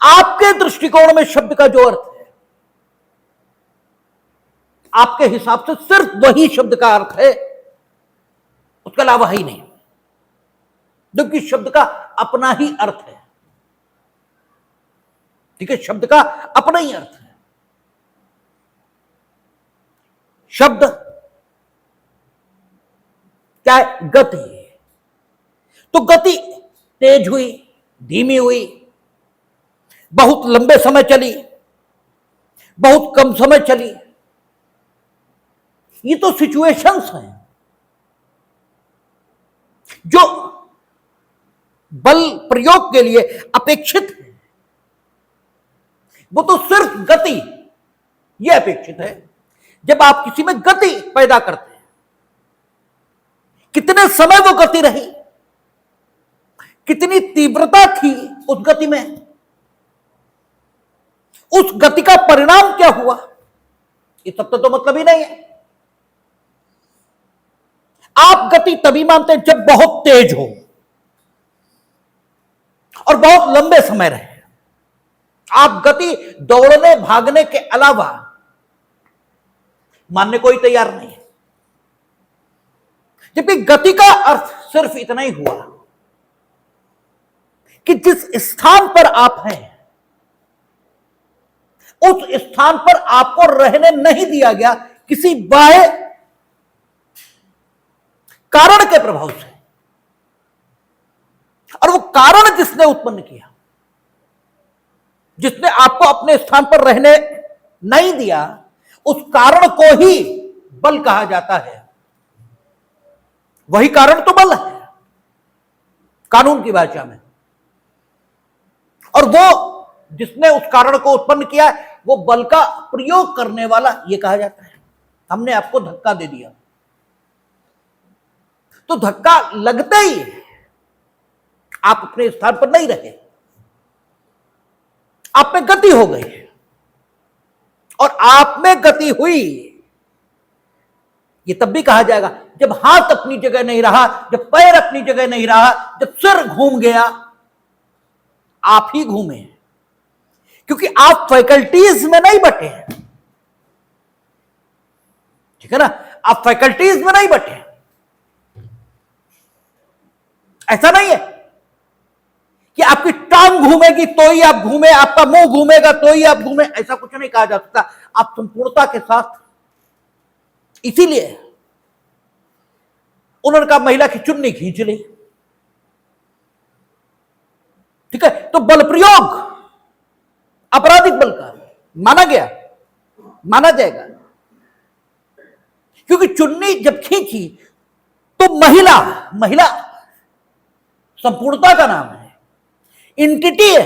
आपके दृष्टिकोण में शब्द का जो अर्थ है, आपके हिसाब से सिर्फ वही शब्द का अर्थ है, उसके अलावा ही नहीं। जबकि शब्द का अपना ही अर्थ है। ठीक है, शब्द का अपना ही अर्थ है। शब्द क्या है? गति। तो गति तेज हुई, धीमी हुई, बहुत लंबे समय चली, बहुत कम समय चली, ये तो सिचुएशंस हैं जो बल प्रयोग के लिए अपेक्षित है। वो तो सिर्फ गति, यह अपेक्षित है। जब आप किसी में गति पैदा करते हैं, कितने समय वो गति रही, कितनी तीव्रता थी उस गति में, उस गति का परिणाम क्या हुआ, ये सब तो मतलब ही नहीं है। आप गति तभी मानते हैं जब बहुत तेज हो और बहुत लंबे समय रहे। आप गति दौड़ने भागने के अलावा मानने को ही तैयार नहीं है। जबकि गति का अर्थ सिर्फ इतना ही हुआ कि जिस स्थान पर आप हैं, उस स्थान पर आपको रहने नहीं दिया गया किसी बाह्य कारण के प्रभाव से। और वो कारण जिसने उत्पन्न किया, जिसने आपको अपने स्थान पर रहने नहीं दिया, उस कारण को ही बल कहा जाता है। वही कारण तो बल है कानून की भाषा में। और वो जिसने उस कारण को उत्पन्न किया, वो बल का प्रयोग करने वाला, ये कहा जाता है। हमने आपको धक्का दे दिया, तो धक्का लगते ही आप अपने स्थान पर नहीं रहे, आप में गति हो गई। और आप में गति हुई, ये तब भी कहा जाएगा जब हाथ अपनी जगह नहीं रहा, जब पैर अपनी जगह नहीं रहा, जब सिर घूम गया। आप ही घूमे, क्योंकि आप फैकल्टीज में नहीं बटे हैं। ठीक है ना, आप फैकल्टीज में नहीं बटे। ऐसा नहीं है कि आपकी टांग घूमेगी तो ही आप घूमे, आपका मुंह घूमेगा तो ही आप घूमे, ऐसा कुछ नहीं कहा जा सकता। आप संपूर्णता के साथ। इसीलिए उन्होंने कहा महिला की चुन्नी खींच ली। ठीक है, तो बल प्रयोग आपराधिक बल का माना गया, माना जाएगा। क्योंकि चुन्नी जब खींची तो महिला संपूर्णता का नाम है, इंटिटी है।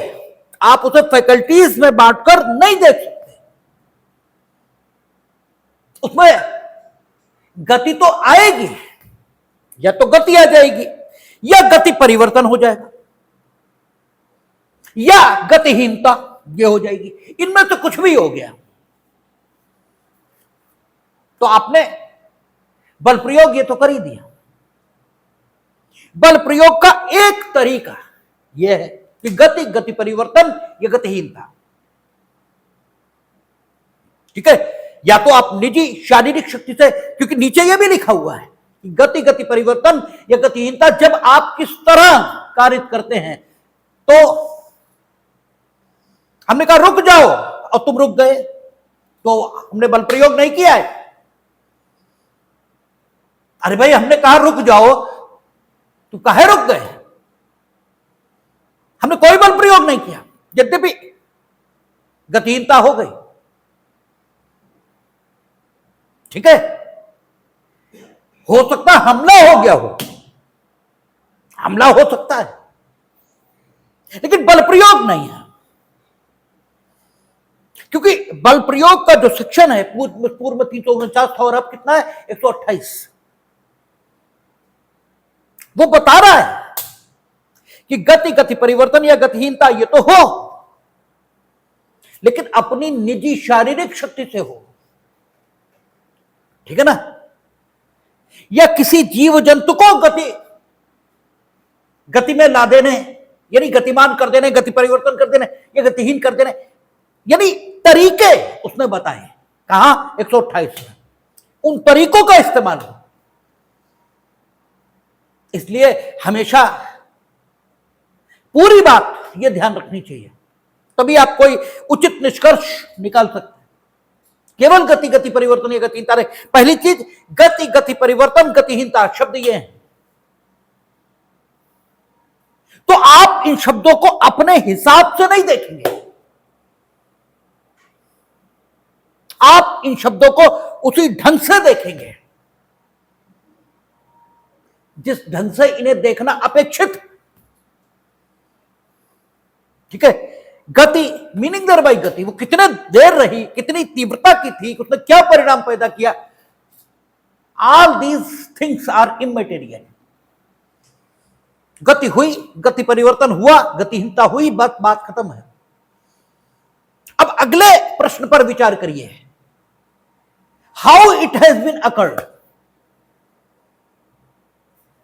आप उसे फैकल्टीज में बांटकर नहीं देख सकते। उसमें गति तो आएगी, या तो गति आ जाएगी, या गति परिवर्तन हो जाएगा, या गतिहीनता ये हो जाएगी। इनमें तो कुछ भी हो गया। तो आपने बल प्रयोग ये तो कर ही दिया। बल प्रयोग का एक तरीका यह है कि गति परिवर्तन या गतिहीनता। ठीक है, या तो आप निजी शारीरिक शक्ति से, क्योंकि नीचे यह भी लिखा हुआ है कि गति परिवर्तन या गतिहीनता जब आप किस तरह कार्य करते हैं, तो हमने कहा रुक जाओ और तुम रुक गए, तो हमने बल प्रयोग नहीं किया है। अरे भाई हमने कहा रुक जाओ, तो काहे रुक गए? हमने कोई बल प्रयोग नहीं किया, यद्यपि गतिहीनता हो गई। ठीक है, हो सकता है हमला हो गया हो, हमला हो सकता है, लेकिन बल प्रयोग नहीं है। क्योंकि बल प्रयोग का जो सेक्शन है पूर्व में 349 था और अब कितना है 128, वो बता रहा है कि गति परिवर्तन या गतिहीनता ये तो हो, लेकिन अपनी निजी शारीरिक शक्ति से हो। ठीक है ना? या किसी जीव जंतु को गति में ला देने, यानी गतिमान कर देने, गति परिवर्तन कर देने या गतिहीन कर देने, यानी तरीके उसने बताए। कहां? 128 में उन तरीकों का इस्तेमाल हो। इसलिए हमेशा पूरी बात यह ध्यान रखनी चाहिए, तभी आप कोई उचित निष्कर्ष निकाल सकते हैं। केवल गति परिवर्तन या गतिहीनता रहे। पहली चीज गति परिवर्तन गतिहीनता शब्द ये हैं, तो आप इन शब्दों को अपने हिसाब से नहीं देखेंगे, आप इन शब्दों को उसी ढंग से देखेंगे जिस ढंग से इन्हें देखना अपेक्षित। ठीक है, गति मीनिंग देयर बाय गति, वो कितने देर रही, कितनी तीव्रता की थी, उसने क्या परिणाम पैदा किया, all these things are immaterial. गति हुई, गति परिवर्तन हुआ, गतिहीनता हुई, बात खत्म है। अब अगले प्रश्न पर विचार करिए, how it has been occurred.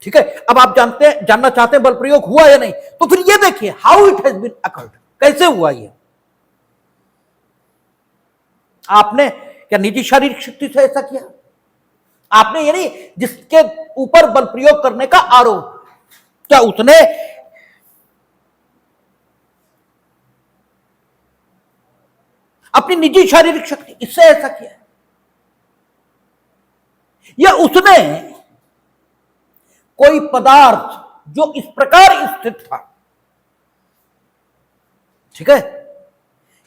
ठीक है, अब आप जानना चाहते हैं बल प्रयोग हुआ या नहीं, तो फिर ये देखिए how it has been occurred, कैसे हुआ ये। आपने क्या निजी शारीरिक शक्ति से ऐसा किया? आपने, यानी जिसके ऊपर बल प्रयोग करने का आरोप, क्या उसने अपनी निजी शारीरिक शक्ति इससे ऐसा किया, या उसने कोई पदार्थ जो इस प्रकार स्थित था, ठीक है,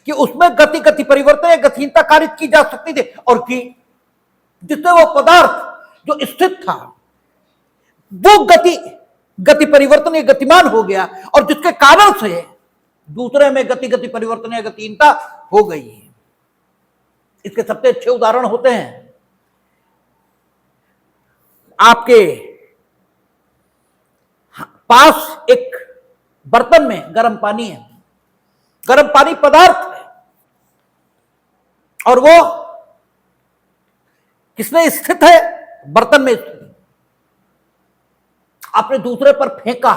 कि उसमें गति परिवर्तन या गतिहीनता कारित की जा सकती थी, और की जिससे वो पदार्थ जो स्थित था वो गति परिवर्तन या गतिमान हो गया, और जिसके कारण से दूसरे में गति परिवर्तन या गतिहीनता हो गई है। इसके सबसे अच्छे उदाहरण होते हैं, आपके पास एक बर्तन में गर्म पानी है, गर्म पानी पदार्थ है, और वो किसमें स्थित है? बर्तन में स्थित। आपने दूसरे पर फेंका,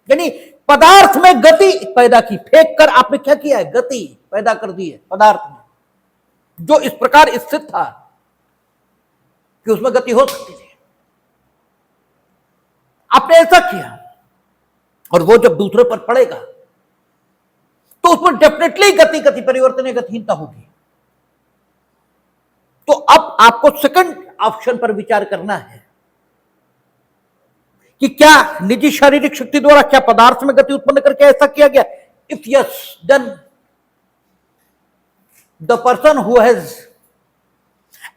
यानी पदार्थ में गति पैदा की, फेंक कर आपने क्या किया है? गति पैदा कर दी है पदार्थ में, जो इस प्रकार स्थित था कि उसमें गति हो सकती थी। आपने ऐसा किया, और वो जब दूसरे पर पड़ेगा तो उसमें डेफिनेटली गति परिवर्तन या गतिहीनता होगी। तो अब आपको सेकंड ऑप्शन पर विचार करना है कि क्या निजी शारीरिक शक्ति द्वारा क्या पदार्थ में गति उत्पन्न करके ऐसा किया गया? If yes, then the person who has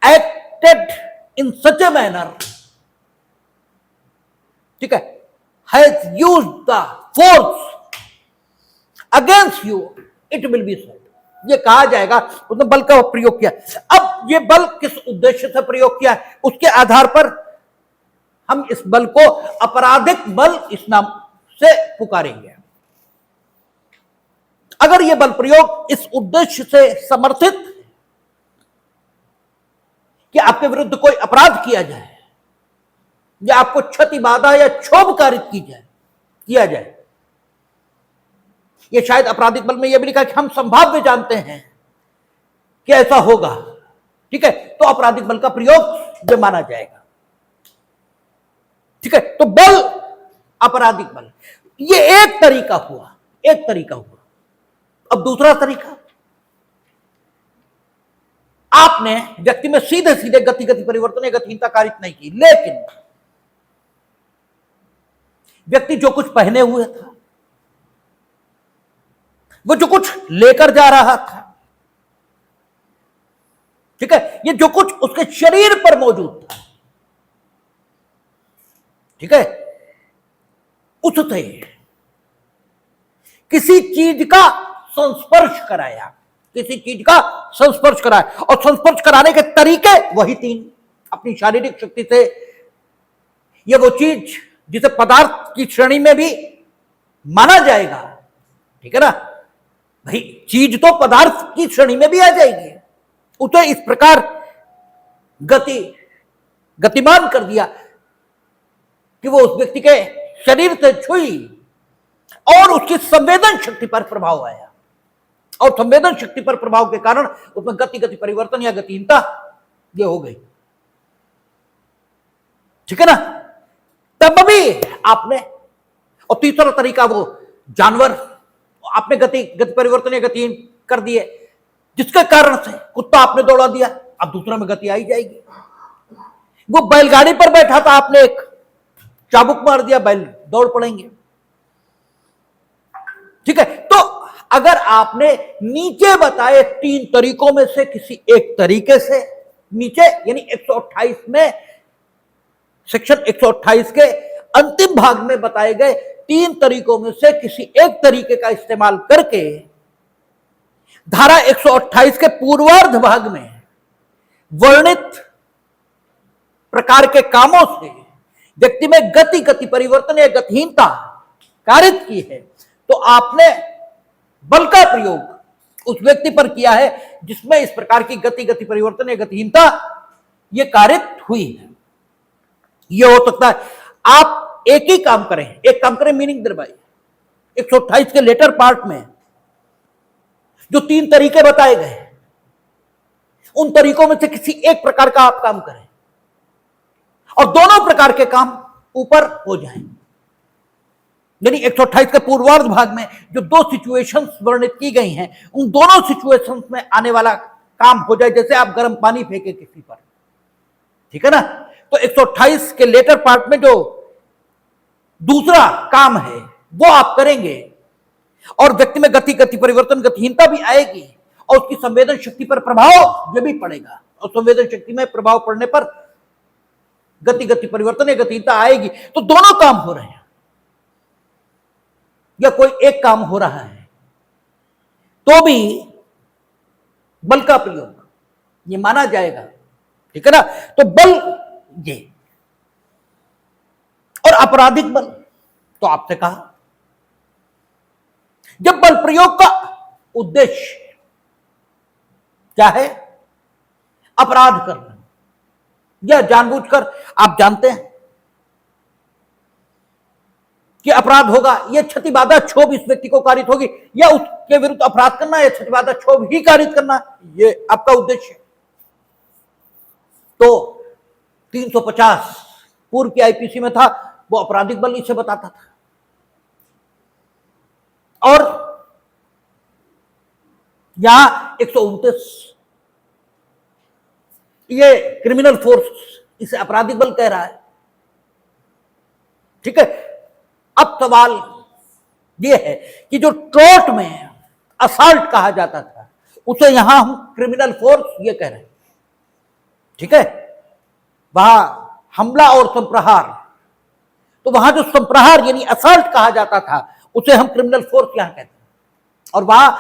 acted in such a manner, ठीक है, has used the force against you, it will be said. ये कहा जाएगा उसने बल का प्रयोग किया। अब ये बल किस उद्देश्य से प्रयोग किया है, उसके आधार पर हम इस बल को आपराधिक बल इस नाम से पुकारेंगे। अगर यह बल प्रयोग इस उद्देश्य से समर्थित कि आपके विरुद्ध कोई अपराध किया जाए, या आपको क्षति बाधा या क्षोभ कारित किया जाए, ये शायद आपराधिक बल में यह भी लिखा है कि हम संभाव्य जानते हैं कि ऐसा होगा, ठीक है, तो आपराधिक बल का प्रयोग ये माना जाएगा। ठीक है, तो बल, आपराधिक बल, ये एक तरीका हुआ। अब दूसरा तरीका, आपने व्यक्ति में सीधे सीधे गति परिवर्तन या गतिहीनता कारित नहीं की, लेकिन व्यक्ति जो कुछ पहने हुए था, वो जो कुछ लेकर जा रहा था, ठीक है, ये जो कुछ उसके शरीर पर मौजूद था, ठीक है, उससे किसी चीज का संस्पर्श कराया, किसी चीज का संस्पर्श कराया, और संस्पर्श कराने के तरीके वही तीन, अपनी शारीरिक शक्ति से, ये वो चीज जिसे पदार्थ की श्रेणी में भी माना जाएगा, ठीक है ना भाई, चीज तो पदार्थ की श्रेणी में भी आ जाएगी, उसे इस प्रकार गतिमान कर दिया कि वो उस व्यक्ति के शरीर से छुई और उसकी संवेदन शक्ति पर प्रभाव आया, और संवेदन शक्ति पर प्रभाव के कारण उसमें गति परिवर्तन या गतिहीनता ये हो गई, ठीक है ना। तब भी आपने, और तीसरा तरीका वो जानवर, आपने गति परिवर्तन या गतिहीन कर दिए, जिसके कारण से कुत्ता आपने दौड़ा दिया, अब दूसरा में गति आई जाएगी। वो बैलगाड़ी पर बैठा था, आपने एक चाबुक मार दिया, बैल दौड़ पड़ेंगे, ठीक है। तो अगर आपने नीचे बताए तीन तरीकों में से किसी एक तरीके से, नीचे यानी 128 में, सेक्शन 128 के अंतिम भाग में बताए गए तीन तरीकों में से किसी एक तरीके का इस्तेमाल करके धारा 128 के पूर्वार्ध भाग में वर्णित प्रकार के कामों से व्यक्ति में गति परिवर्तन या गतिहीनता कारित की है, तो आपने बल का प्रयोग उस व्यक्ति पर किया है जिसमें इस प्रकार की गति परिवर्तन या गतिहीनता ये कारित हुई है। यह हो सकता है आप एक ही काम करें, एक काम करें मीनिंग दरबाई 128 के लेटर पार्ट में जो तीन तरीके बताए गए, उन तरीकों में से किसी एक प्रकार का आप काम करें और दोनों प्रकार के काम ऊपर हो जाएं। यानी 128 के पूर्वार्ध भाग में जो दो सिचुएशंस वर्णित की गई हैं, उन दोनों सिचुएशंस में आने वाला काम हो जाए, जैसे आप गर्म पानी फेंके किसी पर, ठीक है ना। तो 128 के लेटर पार्ट में जो दूसरा काम है वो आप करेंगे और व्यक्ति में गति परिवर्तन गतिहीनता भी आएगी और उसकी संवेदन शक्ति पर प्रभाव ये भी पड़ेगा, और संवेदन शक्ति में प्रभाव पड़ने पर गति परिवर्तन या गतिहीनता आएगी। तो दोनों काम हो रहे हैं या कोई एक काम हो रहा है तो भी बल का प्रयोग ये माना जाएगा, ठीक है ना। तो बल ये, और आपराधिक बल, तो आपसे कहा जब बल प्रयोग का उद्देश्य क्या है, अपराध करना या जानबूझकर, आप जानते हैं कि अपराध होगा, यह क्षति बाधा क्षोभ इस व्यक्ति को कारित होगी, या उसके विरुद्ध अपराध करना या क्षति बाधा क्षोभ ही कारित करना, यह आपका उद्देश्य है। तो 350 पूर्व की आईपीसी में था, वो आपराधिक बल इसे बताता था, और यहां 129 ये क्रिमिनल फोर्स इसे आपराधिक बल कह रहा है, ठीक है। अब सवाल यह है कि जो ट्रोट में असाल्ट कहा जाता था उसे यहां हम क्रिमिनल फोर्स ये कह रहे हैं, ठीक है। वहां हमला और संप्रहार, तो वहां जो संप्रहार यानी असाल्ट कहा जाता था उसे हम क्रिमिनल फोर्स यहां कहते हैं, और वहां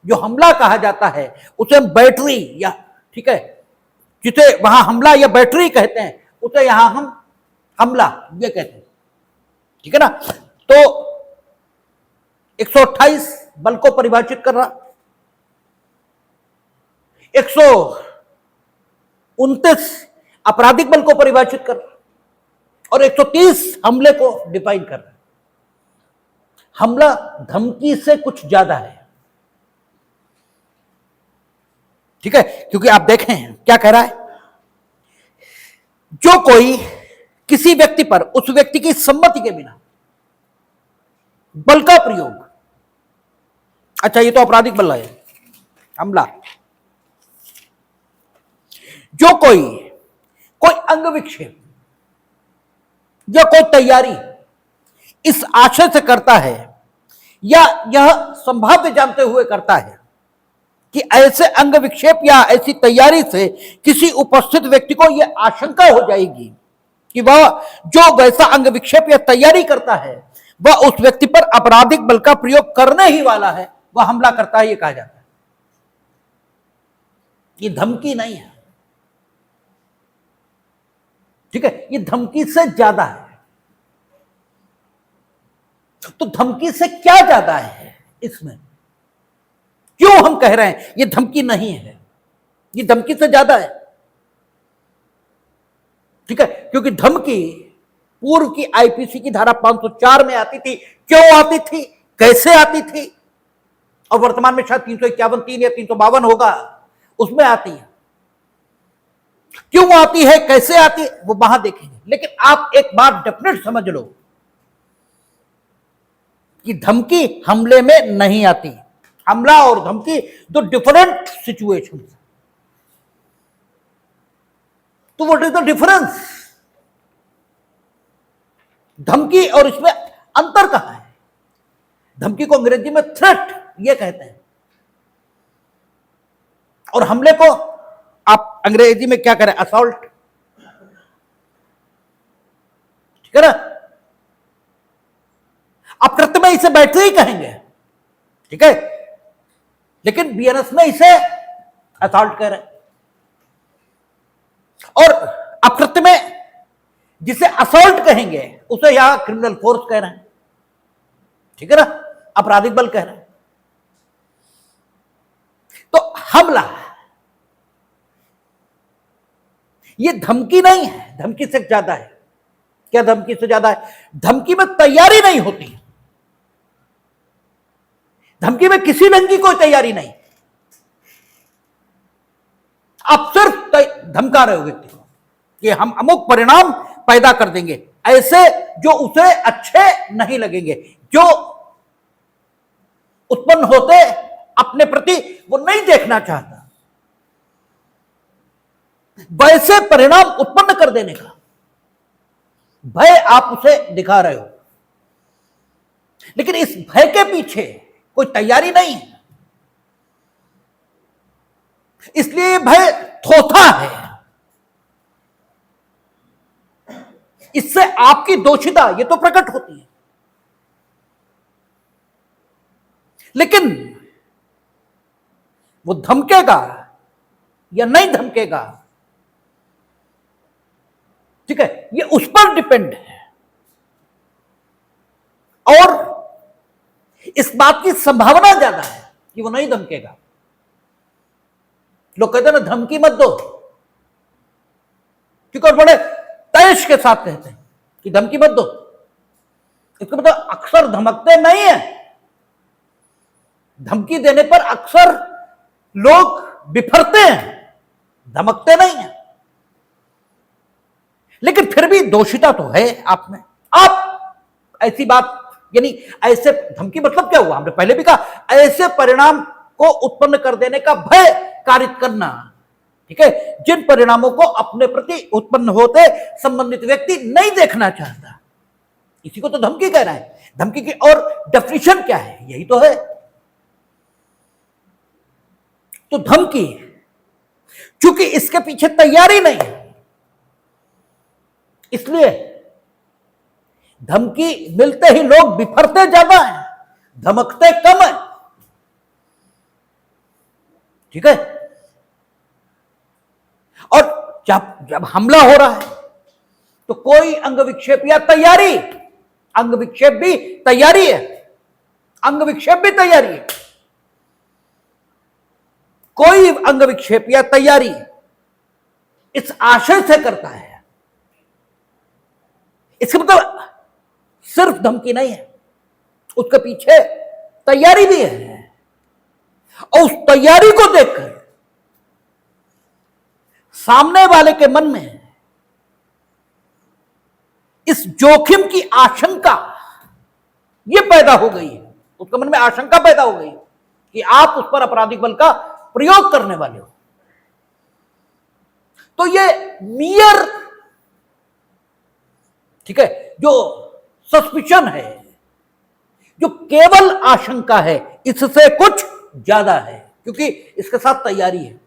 जो हमला कहा जाता है उसे हम बैटरी या, ठीक है, जिसे वहां हमला या बैटरी कहते हैं उसे यहां हम हमला ये कहते हैं, ठीक है ना। तो 128 बल को परिभाषित कर रहा, 129 आपराधिक बल को परिभाषित कर रहा, और 130 हमले को डिफाइन कर रहा है। हमला धमकी से कुछ ज्यादा है, ठीक है, क्योंकि आप देखें क्या कह रहा है, जो कोई किसी व्यक्ति पर उस व्यक्ति की सम्मति के बिना बल का प्रयोग अच्छा, ये तो आपराधिक बल है, हमला। जो कोई अंग विक्षेप या कोई तैयारी इस आशय से करता है या यह संभाव्य जानते हुए करता है कि ऐसे अंग विक्षेप या ऐसी तैयारी से किसी उपस्थित व्यक्ति को यह आशंका हो जाएगी कि वह जो वैसा अंग विक्षेप या तैयारी करता है वह उस व्यक्ति पर आपराधिक बल का प्रयोग करने ही वाला है, वह हमला करता है, यह कहा जाता है। ये धमकी नहीं है, ठीक है, ये धमकी से ज्यादा है। तो धमकी से क्या ज्यादा है इसमें? क्यों हम कह रहे हैं ये धमकी नहीं है, ये धमकी से ज्यादा है? ठीक है, क्योंकि धमकी पूर्व की आईपीसी की धारा 504 में आती थी। क्यों आती थी, कैसे आती थी, और वर्तमान में शायद 351(3) या 352 होगा, उसमें आती है। क्यों आती है, कैसे आती है, वो वहां देखेंगे। लेकिन आप एक बात डेफिनेट समझ लो कि धमकी हमले में नहीं आती। हमला और धमकी दो डिफरेंट सिचुएशन। तो व्हाट इज द डिफरेंस? धमकी और इसमें अंतर कहां है? धमकी को अंग्रेजी में थ्रेट ये कहते हैं, और हमले को आप अंग्रेजी में क्या करें, असॉल्ट, ठीक है ना। आप कृत्य में इसे बैठे ही कहेंगे, ठीक है, लेकिन बीएनएस में इसे असॉल्ट कह रहे हैं। और अकृत्य में जिसे असॉल्ट कहेंगे उसे यहां क्रिमिनल फोर्स कह रहे हैं, ठीक है ना, आपराधिक बल कह रहे हैं। तो हमला ये धमकी नहीं है, धमकी से ज्यादा है। क्या धमकी से ज्यादा है? धमकी में तैयारी नहीं होती, धमकी में किसी ढंग की कोई तैयारी नहीं। आप सिर्फ धमका रहे हो व्यक्ति को कि हम अमुक परिणाम पैदा कर देंगे, ऐसे जो उसे अच्छे नहीं लगेंगे, जो उत्पन्न होते अपने प्रति वो नहीं देखना चाहता, वैसे परिणाम उत्पन्न कर देने का भय आप उसे दिखा रहे हो। लेकिन इस भय के पीछे कोई तैयारी नहीं है, इसलिए भय थोथा है। इससे आपकी दोषिता ये तो प्रकट होती है, लेकिन वो धमकेगा या नहीं धमकेगा, ठीक है, ये उस पर डिपेंड है। और इस बात की संभावना ज्यादा है कि वो नहीं धमकेगा। लोग कहते हैं ना धमकी मत दो, क्योंकि बड़े तैश के साथ कहते हैं कि धमकी मत दो। इसका मतलब अक्सर धमकते नहीं है, धमकी देने पर अक्सर लोग बिफरते हैं, धमकते नहीं हैं। लेकिन फिर भी दोषिता तो है आप में। आप ऐसी बात, यानी ऐसे धमकी मतलब क्या हुआ, हमने पहले भी कहा, ऐसे परिणाम को उत्पन्न कर देने का भय कारित करना, ठीक है, जिन परिणामों को अपने प्रति उत्पन्न होते संबंधित व्यक्ति नहीं देखना चाहता, इसी को तो धमकी कह रहा है। धमकी की और डेफिनेशन क्या है, यही तो है। तो धमकी, चूंकि इसके पीछे तैयारी नहीं है, इसलिए धमकी मिलते ही लोग बिफरते ज्यादा हैं, धमकते कम है, ठीक है। और जब हमला हो रहा है तो कोई अंग विक्षेप या तैयारी, अंग विक्षेप भी तैयारी है, अंग विक्षेप भी तैयारी है, कोई अंग विक्षेप या तैयारी इस आशय से करता है, इसका मतलब सिर्फ धमकी नहीं है, उसके पीछे तैयारी भी है। और उस तैयारी को देखकर सामने वाले के मन में इस जोखिम की आशंका ये पैदा हो गई है, उसके मन में आशंका पैदा हो गई कि आप उस पर आपराधिक बल का प्रयोग करने वाले हो। तो ये मियर, ठीक है, जो सस्पिशन है, जो केवल आशंका है, इससे कुछ ज्यादा है, क्योंकि इसके साथ तैयारी है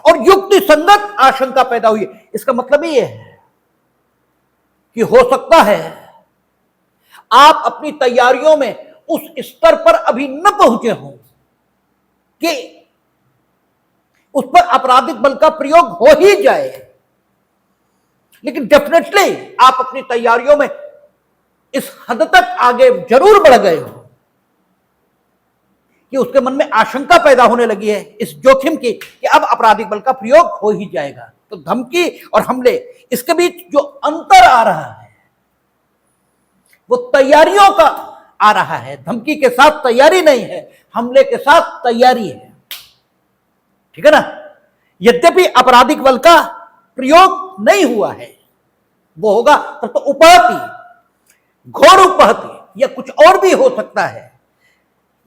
और युक्ति संगत आशंका पैदा हुई है। इसका मतलब ये है कि हो सकता है आप अपनी तैयारियों में उस स्तर पर अभी न पहुंचे हों कि उस पर आपराधिक बल का प्रयोग हो ही जाए, लेकिन डेफिनेटली आप अपनी तैयारियों में इस हद तक आगे जरूर बढ़ गए हो कि उसके मन में आशंका पैदा होने लगी है इस जोखिम की कि अब आपराधिक बल का प्रयोग हो ही जाएगा। तो धमकी और हमले, इसके बीच जो अंतर आ रहा है वो तैयारियों का आ रहा है। धमकी के साथ तैयारी नहीं है, हमले के साथ तैयारी है, ठीक है ना। यद्यपि आपराधिक बल का प्रयोग नहीं हुआ है, वो होगा तब तो उपहति, घोर उपहति या कुछ और भी हो सकता है।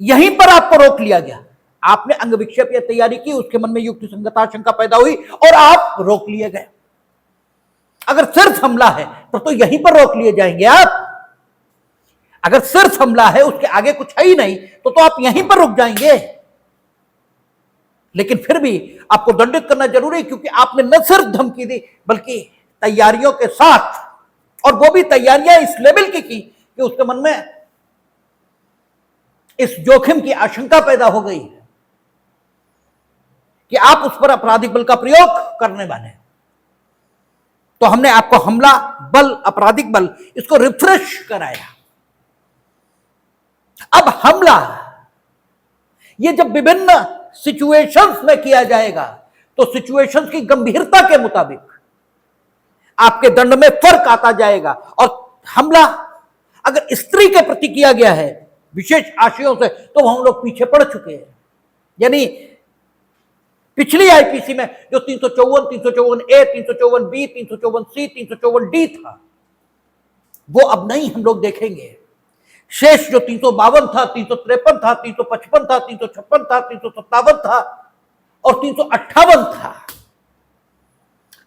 यहीं पर आपको रोक लिया गया, आपने अंग विक्षेप या तैयारी की, उसके मन में युक्ति संगत आशंका पैदा हुई और आप रोक लिए गए। अगर सिर्फ हमला है तो यहीं पर रोक लिए जाएंगे आप। अगर सिर्फ हमला है, उसके आगे कुछ है ही नहीं, तो आप यहीं पर रुक जाएंगे। लेकिन फिर भी आपको दंडित करना जरूरी है, क्योंकि आपने न सिर्फ धमकी दी बल्कि तैयारियों के साथ, और वो भी तैयारियां इस लेवल की कि उसके मन में इस जोखिम की आशंका पैदा हो गई है कि आप उस पर आपराधिक बल का प्रयोग करने वाले हैं। तो हमने आपको हमला बल, आपराधिक बल, इसको रिफ्रेश कराया। अब हमला ये जब विभिन्न सिचुएशंस में किया जाएगा तो सिचुएशंस की गंभीरता के मुताबिक आपके दंड में फर्क आता जाएगा। और हमला अगर स्त्री के प्रति किया गया है विशेष आशयों से, तो हम लोग पीछे पड़ चुके हैं। यानी पिछली आईपीसी में जो 354, 354A, 354B, 354C, 354D था, वो अब नहीं हम लोग देखेंगे। शेष जो 352 था, 353 था, 355 था, 356 था, 357 था और 358 था,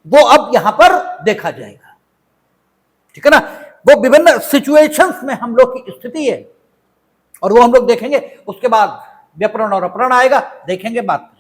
वो अब यहां पर देखा जाएगा, ठीक है ना। वो विभिन्न सिचुएशंस में हम लोग की स्थिति है और वो हम लोग देखेंगे। उसके बाद व्यापरण और अपहरण आएगा, देखेंगे बात।